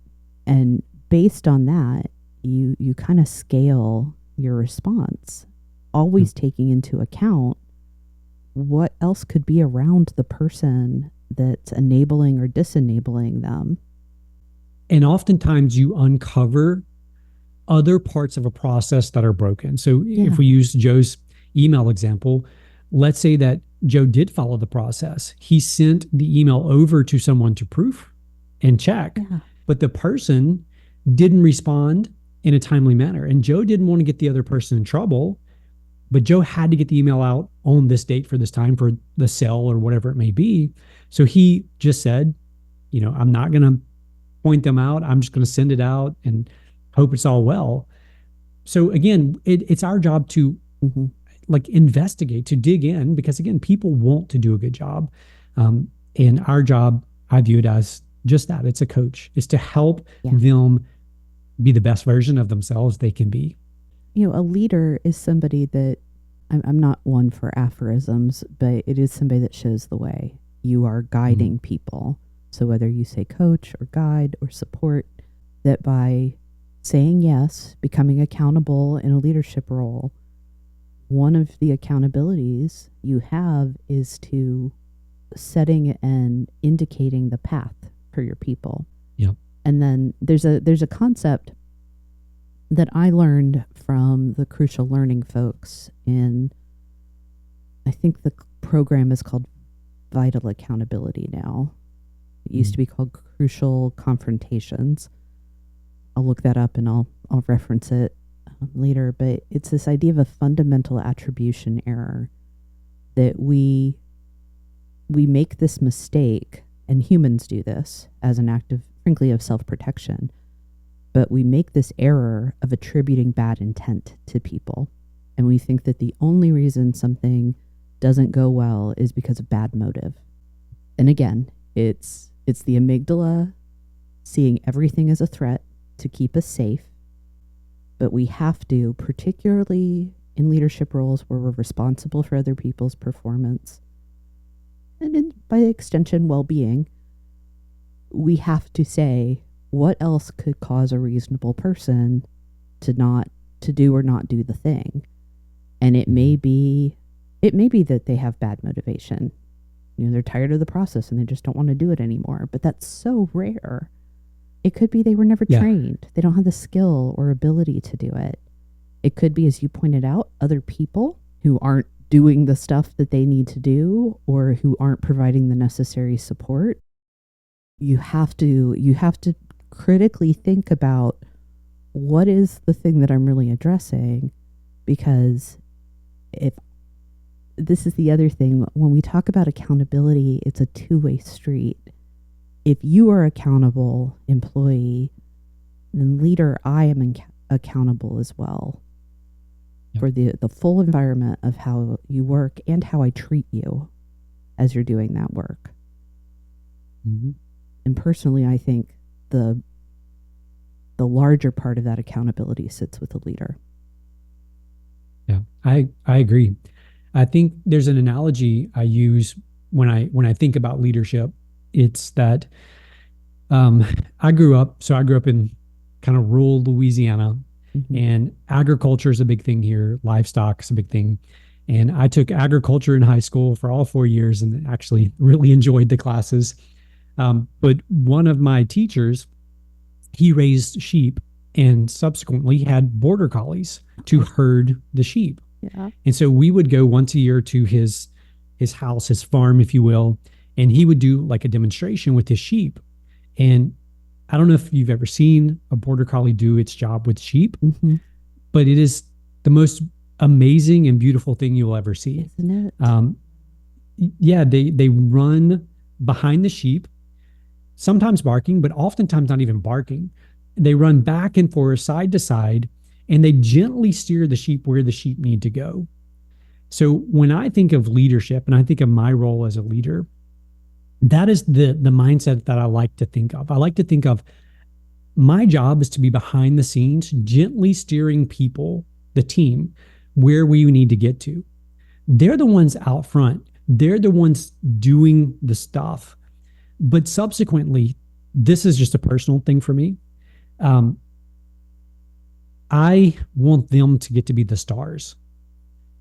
And based on that, you kind of scale your response, always taking into account what else could be around the person that's enabling or disenabling them. And oftentimes you uncover other parts of a process that are broken. So if we use Joe's email example, let's say that Joe did follow the process. He sent the email over to someone to proof and check, but the person didn't respond in a timely manner. And Joe didn't want to get the other person in trouble, but Joe had to get the email out on this date for this time for the sale or whatever it may be. So he just said, I'm not going to point them out. I'm just going to send it out and hope it's all well. So again, it's our job to investigate, to dig in, because again, people want to do a good job. And our job, I view it as just that. It's a coach. It's to help them be the best version of themselves they can be. A leader is somebody that, I'm not one for aphorisms, but it is somebody that shows the way. You are guiding people. So whether you say coach or guide or support, that by saying yes, becoming accountable in a leadership role, one of the accountabilities you have is to setting and indicating the path for your people. Yep. And then there's a concept that I learned from the Crucial Learning folks in, I think the program is called Vital Accountability now. It used to be called Crucial Confrontations. I'll look that up and I'll reference it later, but it's this idea of a fundamental attribution error, that we make this mistake, and humans do this as an act of, frankly, of self-protection, but we make this error of attributing bad intent to people. And we think that the only reason something doesn't go well is because of bad motive. And again, it's the amygdala seeing everything as a threat to keep us safe. But we have to, particularly in leadership roles where we're responsible for other people's performance, and by extension, well-being, we have to say, what else could cause a reasonable person to do or not do the thing? And it may be that they have bad motivation. They're tired of the process and they just don't want to do it anymore. But that's so rare. It could be they were never trained. They don't have the skill or ability to do it. It could be, as you pointed out, other people who aren't doing the stuff that they need to do or who aren't providing the necessary support. You have to critically think about, what is the thing that I'm really addressing? Because if this is the other thing, when we talk about accountability, it's a two-way street. If you are accountable employee, then leader, I am accountable as well for the full environment of how you work and how I treat you as you're doing that work. And personally, I think the larger part of that accountability sits with the leader. Yeah, I agree. I think there's an analogy I use when I think about leadership. It's that I grew up in kind of rural Louisiana, and agriculture is a big thing here. Livestock is a big thing. And I took agriculture in high school for all 4 years and actually really enjoyed the classes. But one of my teachers, he raised sheep and subsequently had border collies to herd the sheep. Yeah. And so we would go once a year to his house, his farm, if you will, and he would do like a demonstration with his sheep. And I don't know if you've ever seen a border collie do its job with sheep, but it is the most amazing and beautiful thing you'll ever see. Isn't it? Yeah, they run behind the sheep, sometimes barking, but oftentimes not even barking. They run back and forth, side to side, and they gently steer the sheep where the sheep need to go. So when I think of leadership and I think of my role as a leader, that is the mindset that I like to think of. I like to think of my job is to be behind the scenes, gently steering people, the team, where we need to get to. They're the ones out front. They're the ones doing the stuff. But subsequently, this is just a personal thing for me. Um, I want them to get to be the stars.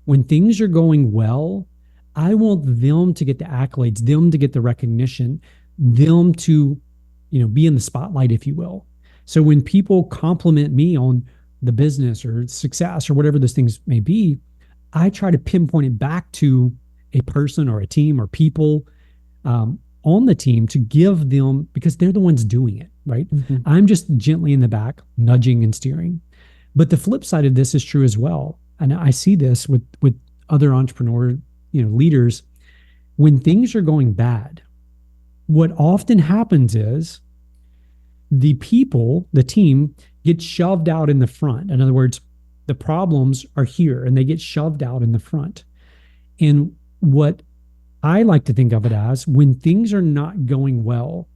When things are going well, I want them to get the accolades, them to get the recognition, them to, be in the spotlight, if you will. So when people compliment me on the business or success or whatever those things may be, I try to pinpoint it back to a person or a team or people on the team to give them, because they're the ones doing it, right? Mm-hmm. I'm just gently in the back, nudging and steering. But the flip side of this is true as well. And I see this with other entrepreneur, leaders. When things are going bad, what often happens is the people, the team, get shoved out in the front. In other words, the problems are here and they get shoved out in the front. And what I like to think of it as, when things are not going well,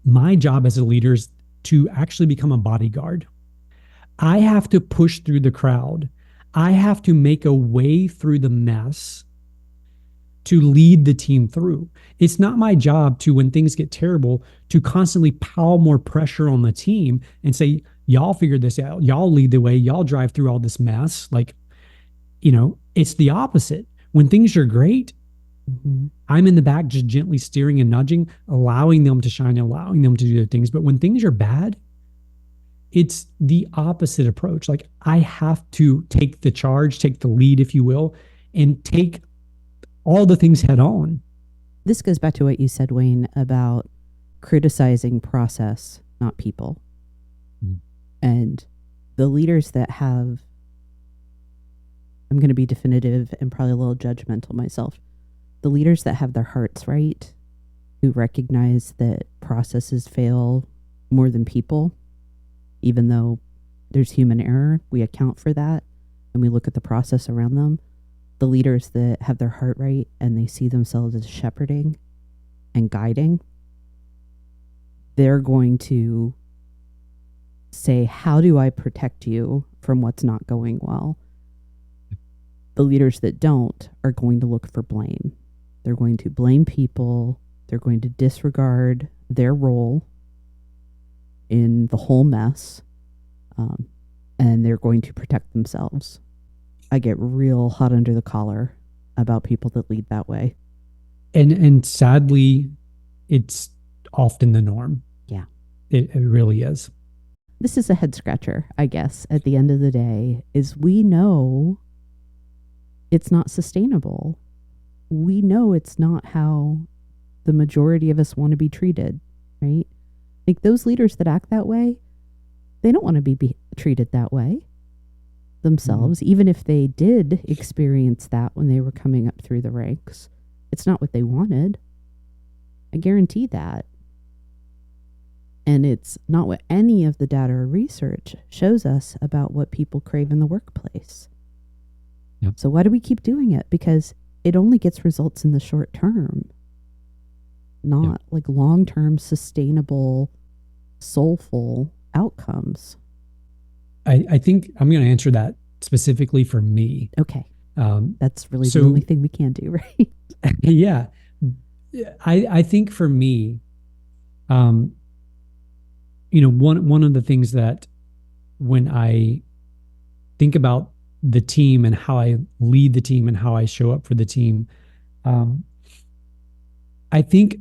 my job as a leader is to actually become a bodyguard. I have to push through the crowd. I have to make a way through the mess to lead the team through. It's not my job to, when things get terrible, to constantly pile more pressure on the team and say, y'all figure this out. Y'all lead the way. Y'all drive through all this mess. It's the opposite. When things are great, mm-hmm. I'm in the back just gently steering and nudging, allowing them to shine, allowing them to do their things. But when things are bad, it's the opposite approach. Like, I have to take the charge, take the lead, if you will, and take all the things head on. This goes back to what you said, Wayne, about criticizing process, not people. Mm. And the leaders that have, I'm going to be definitive and probably a little judgmental myself, the leaders that have their hearts right, who recognize that processes fail more than people, even though there's human error, we account for that and we look at the process around them. The leaders that have their heart right and they see themselves as shepherding and guiding, they're going to say, how do I protect you from what's not going well? The leaders that don't are going to look for blame. They're going to blame people. They're going to disregard their role in the whole mess, and they're going to protect themselves. I get real hot under the collar about people that lead that way. And sadly, it's often the norm. Yeah. It really is. This is a head scratcher, I guess, at the end of the day, is we know it's not sustainable. We know it's not how the majority of us want to be treated, right? Like, those leaders that act that way, they don't want to be treated that way themselves, mm-hmm. even if they did experience that when they were coming up through the ranks. It's not what they wanted. I guarantee that. And it's not what any of the data or research shows us about what people crave in the workplace. Yep. So why do we keep doing it? Because it only gets results in the short term, not like long-term, sustainable, soulful outcomes. I think I'm going to answer that specifically for me. Okay. That's really the only thing we can do, right? Yeah. I think for me, one of the things that when I think about the team and how I lead the team and how I show up for the team, I think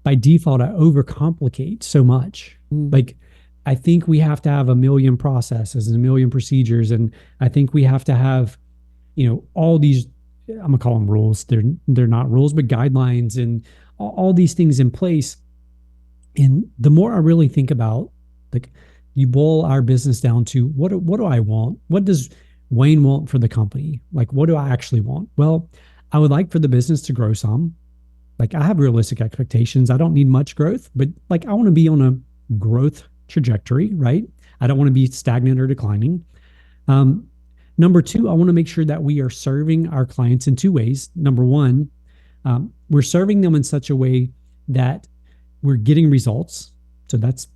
by default, I overcomplicate so much. Like, I think we have to have a million processes and a million procedures. And I think we have to have, all these, I'm gonna call them rules. They're not rules, but guidelines and all these things in place. And the more I really think about, like, you boil our business down to what do I want? What does Wayne want for the company? Like, what do I actually want? Well, I would like for the business to grow some. Like, I have realistic expectations. I don't need much growth, but like, I want to be on a growth trajectory, right? I don't want to be stagnant or declining. Number two, I want to make sure that we are serving our clients in two ways. Number one, we're serving them in such a way that we're getting results. So that's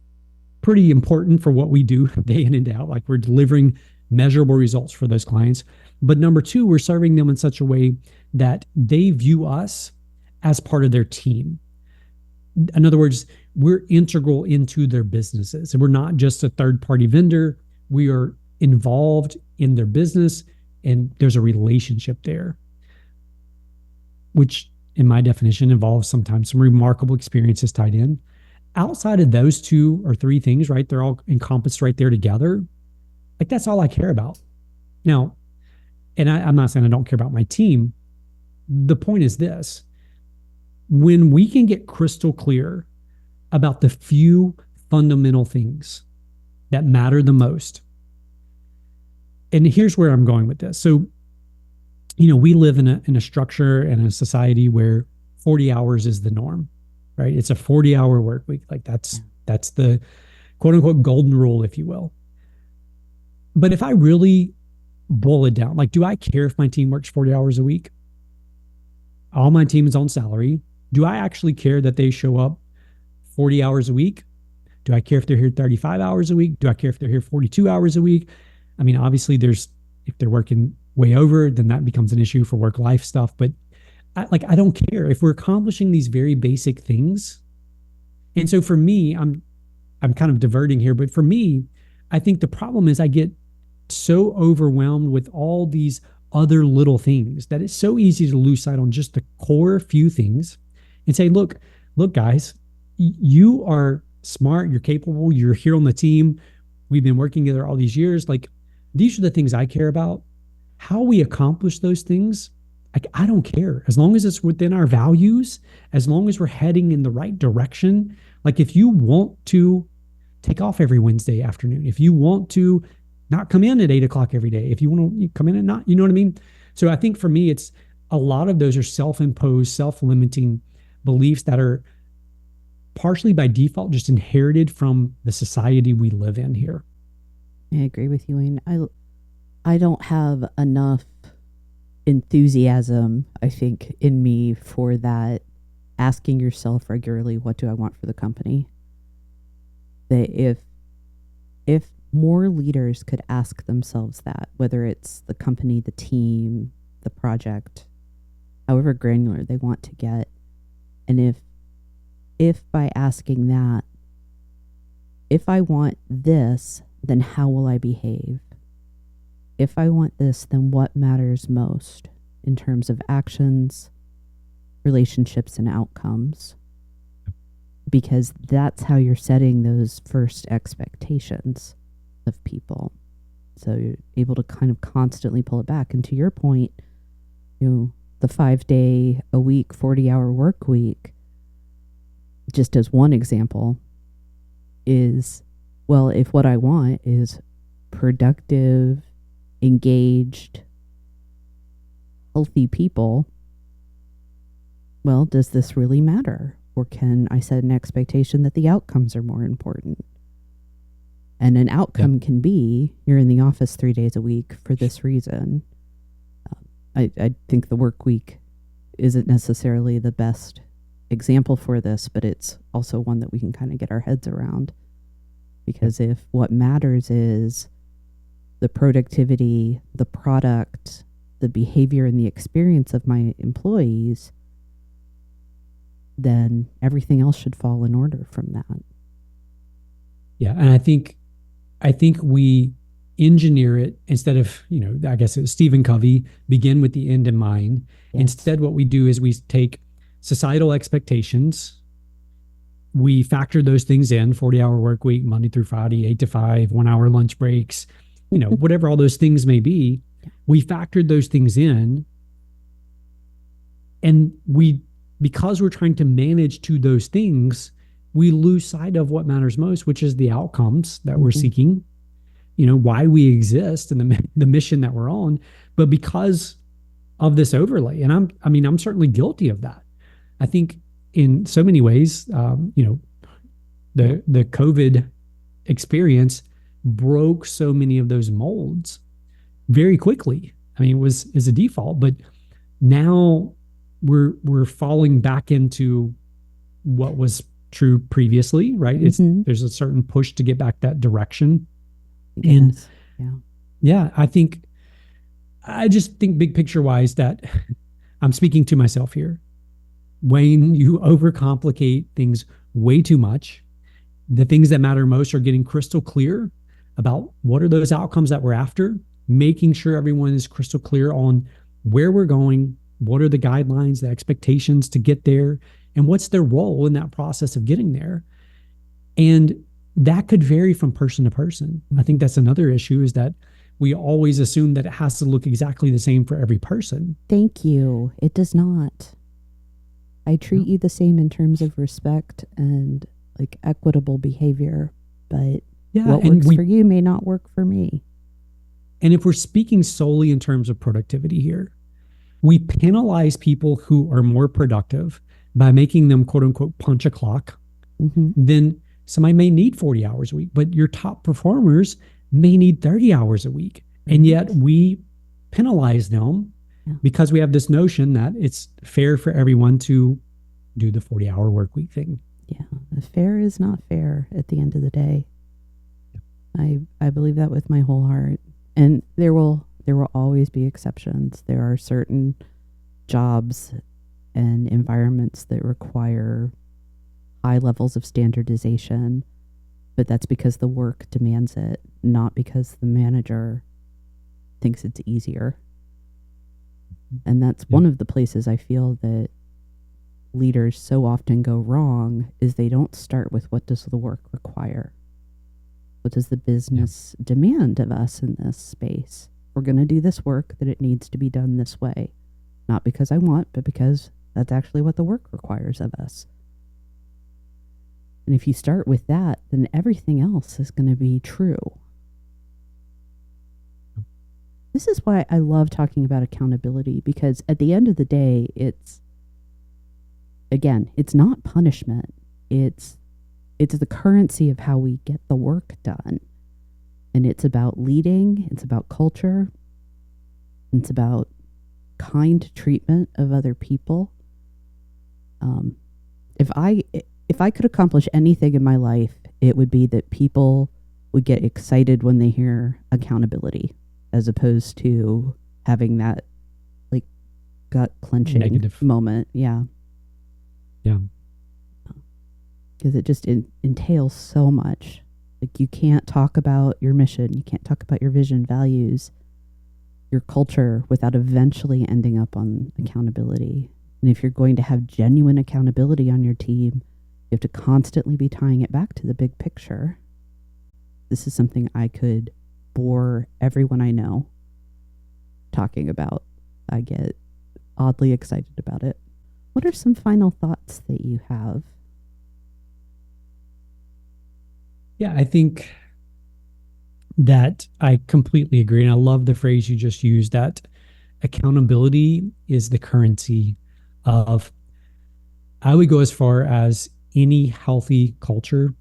pretty important for what we do day in and day out. Like, we're delivering measurable results for those clients. But number two, we're serving them in such a way that they view us as part of their team. In other words, we're integral into their businesses. And we're not just a third party vendor. We are involved in their business, and there's a relationship there, which in my definition involves sometimes some remarkable experiences tied in. Outside of those two or three things, right? They're all encompassed right there together. Like that's all I care about. Now, and I'm not saying I don't care about my team. The point is this: when we can get crystal clear about the few fundamental things that matter the most, and here's where I'm going with this. So, we live in a structure and a society where 40 hours is the norm, right? It's a 40-hour work week. Like that's the quote unquote golden rule, if you will. But if I really boil it down, like, do I care if my team works 40 hours a week? All my team is on salary. Do I actually care that they show up 40 hours a week? Do I care if they're here 35 hours a week? Do I care if they're here 42 hours a week? I mean, obviously if they're working way over, then that becomes an issue for work-life stuff. But I don't care if we're accomplishing these very basic things. And so for me, I'm kind of diverting here, but for me, I think the problem is I get so overwhelmed with all these other little things that it's so easy to lose sight on just the core few things and say, look, guys, you are smart, you're capable, you're here on the team. We've been working together all these years. Like, these are the things I care about. How we accomplish those things, like, I don't care. As long as it's within our values, as long as we're heading in the right direction. Like, if you want to take off every Wednesday afternoon, if you want to not come in at 8 o'clock every day, if you want to come in at not, you know what I mean? So I think for me, it's a lot of those are self-imposed, self-limiting beliefs that are partially by default just inherited from the society we live in here. I agree with you, Wayne. I don't have enough enthusiasm, I think, in me for that asking yourself regularly, what do I want for the company? That if more leaders could ask themselves that, whether it's the company, the team, the project, however granular they want to get, and if by asking that, if I want this, then how will I behave? If I want this, then what matters most in terms of actions, relationships, and outcomes? Because that's how you're setting those first expectations of people. So you're able to kind of constantly pull it back. And to your point, the 5-day a week, 40-hour work week, just as one example, is, well, if what I want is productive, engaged, healthy people, well, does this really matter? Or can I set an expectation that the outcomes are more important? And an outcome can be, you're in the office 3 days a week for this reason. I think the work week isn't necessarily the best example for this, but it's also one that we can kind of get our heads around. Because if what matters is the productivity, the product, the behavior, and the experience of my employees, then everything else should fall in order from that. Yeah, and I think we engineer it instead of, I guess it's Stephen Covey, begin with the end in mind. Yes. Instead, what we do is we take societal expectations, we factor those things in, 40-hour work week, Monday through Friday, 8 to 5, 1 hour lunch breaks, whatever all those things may be. We factored those things in, and because we're trying to manage to those things, we lose sight of what matters most, which is the outcomes that we're seeking, why we exist and the mission that we're on. But because of this overlay, and I'm certainly guilty of that. I think in so many ways, the COVID experience broke so many of those molds very quickly. I mean, is a default, but now we're falling back into what was true previously, right? There's a certain push to get back that direction. Yes. And I just think big picture wise that I'm speaking to myself here. Wayne, you overcomplicate things way too much. The things that matter most are getting crystal clear about what are those outcomes that we're after, making sure everyone is crystal clear on where we're going, what are the guidelines, the expectations to get there, and what's their role in that process of getting there. And that could vary from person to person. I think that's another issue, is that we always assume that it has to look exactly the same for every person. Thank you. It does not. I treat you the same in terms of respect and like equitable behavior, but what works for you may not work for me. And if we're speaking solely in terms of productivity here, we penalize people who are more productive by making them quote unquote punch a clock. Then somebody may need 40 hours a week, but your top performers may need 30 hours a week. And yet we penalize them because we have this notion that it's fair for everyone to do the 40-hour work week thing. Yeah, fair is not fair at the end of the day. I believe that with my whole heart. And there will always be exceptions. There are certain jobs and environments that require high levels of standardization, but that's because the work demands it, not because the manager thinks it's easier. And that's one of the places I feel that leaders so often go wrong, is they don't start with what does the work require? What does the business demand of us in this space? We're going to do this work, that it needs to be done this way. Not because I want, but because that's actually what the work requires of us. And if you start with that, then everything else is going to be true. This is why I love talking about accountability, because at the end of the day, it's not punishment. It's the currency of how we get the work done. And it's about leading, it's about culture, it's about kind treatment of other people. If I could accomplish anything in my life, it would be that people would get excited when they hear accountability, as opposed to having that like gut clenching negative moment. Yeah. Because it just entails so much. Like, you can't talk about your mission, you can't talk about your vision, values, your culture without eventually ending up on accountability. And if you're going to have genuine accountability on your team, you have to constantly be tying it back to the big picture. This is something I could bore everyone I know talking about. I get oddly excited about it. What are some final thoughts that you have? Yeah, I think that I completely agree. And I love the phrase you just used, that accountability is the currency of, I would go as far as any healthy culture,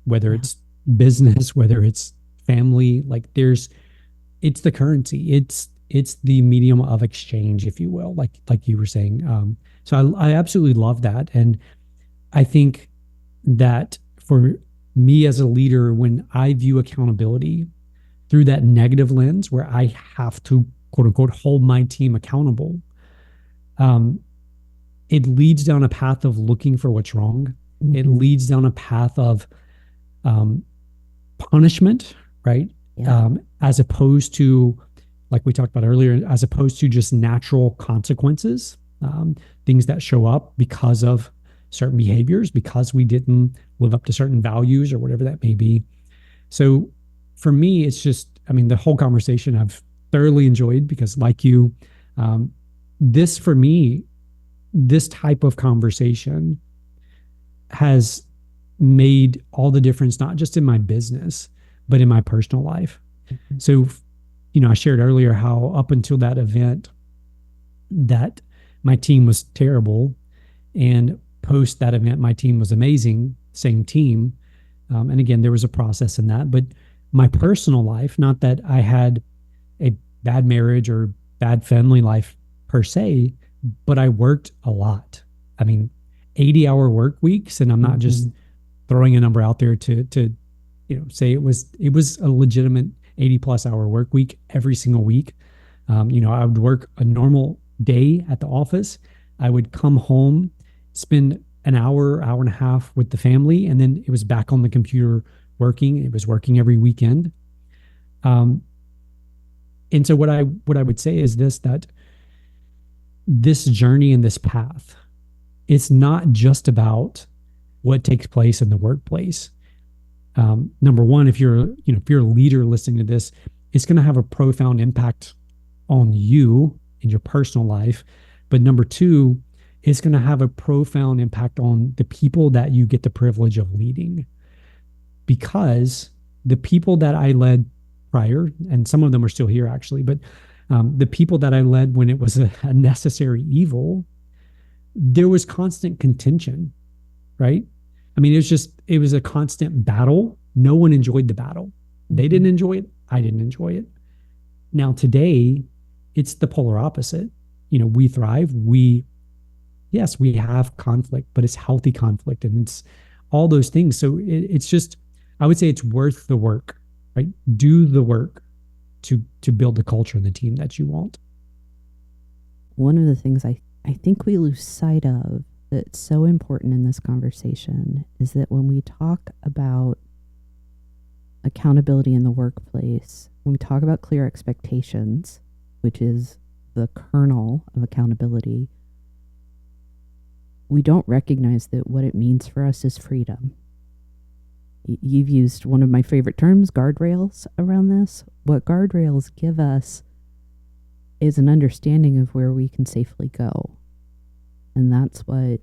whether it's business, whether it's family, like it's the currency. It's the medium of exchange, if you will, like you were saying. So I absolutely love that. And I think that for me as a leader, when I view accountability through that negative lens where I have to quote unquote hold my team accountable, it leads down a path of looking for what's wrong. It leads down a path of punishment, right? As opposed to, like we talked about earlier, as opposed to just natural consequences, things that show up because of certain behaviors, because we didn't live up to certain values or whatever that may be. So for me, it's just, the whole conversation I've thoroughly enjoyed, because like you, this for me, this type of conversation has made all the difference, not just in my business, but in my personal life. So, I shared earlier how up until that event that my team was terrible, and post that event, my team was amazing, same team. And again, there was a process in that, but my personal life, not that I had a bad marriage or bad family life per se, but I worked a lot. 80-hour work weeks, and I'm not just throwing a number out there to say it was a legitimate 80+ hour work week every single week. I would work a normal day at the office. I would come home, spend an hour, hour and a half with the family, and then it was back on the computer working. It was working every weekend. And so what I would say is this, that this journey and this path, it's not just about what takes place in the workplace. Number one, if you're a leader listening to this, it's going to have a profound impact on you in your personal life. But number two, it's going to have a profound impact on the people that you get the privilege of leading. Because the people that I led prior, and some of them are still here actually, but the people that I led when it was a necessary evil, there was constant contention, right? I mean, it was a constant battle. No one enjoyed the battle. They didn't enjoy it. I didn't enjoy it. Now today, it's the polar opposite. We thrive. Yes, we have conflict, but it's healthy conflict, and it's all those things. So it's just, I would say it's worth the work, right? Do the work to build the culture and the team that you want. One of the things I think we lose sight of that's so important in this conversation is that when we talk about accountability in the workplace, when we talk about clear expectations, which is the kernel of accountability, we don't recognize that what it means for us is freedom. You've used one of my favorite terms, guardrails, around this. What guardrails give us is an understanding of where we can safely go. And that's what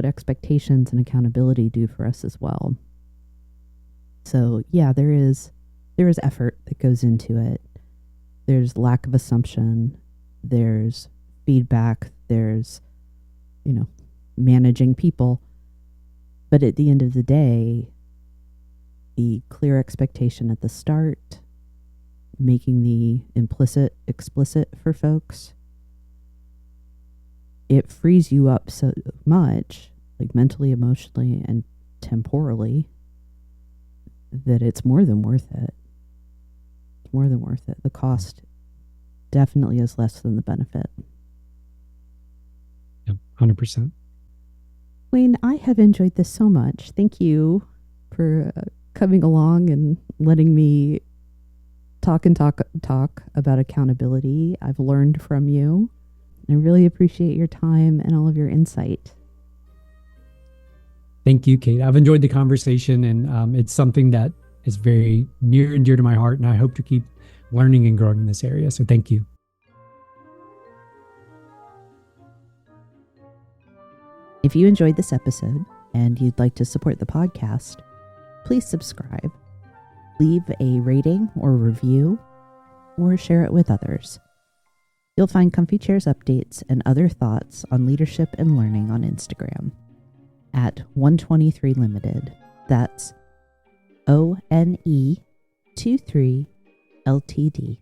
expectations and accountability do for us as well. So yeah, there is effort that goes into it. There's lack of assumption. There's feedback. There's, managing people. But at the end of the day, the clear expectation at the start, making the implicit explicit for folks, it frees you up so much, like mentally, emotionally, and temporally, that it's more than worth it. It's more than worth it. The cost definitely is less than the benefit. Yep, 100%. Wayne, I have enjoyed this so much. Thank you for coming along and letting me talk about accountability. I've learned from you. I really appreciate your time and all of your insight. Thank you, Kate. I've enjoyed the conversation, and it's something that is very near and dear to my heart, and I hope to keep learning and growing in this area. So thank you. If you enjoyed this episode and you'd like to support the podcast, please subscribe, leave a rating or review, or share it with others. You'll find Comfy Chairs updates and other thoughts on leadership and learning on Instagram at 123 Limited. That's ONE23 LTD.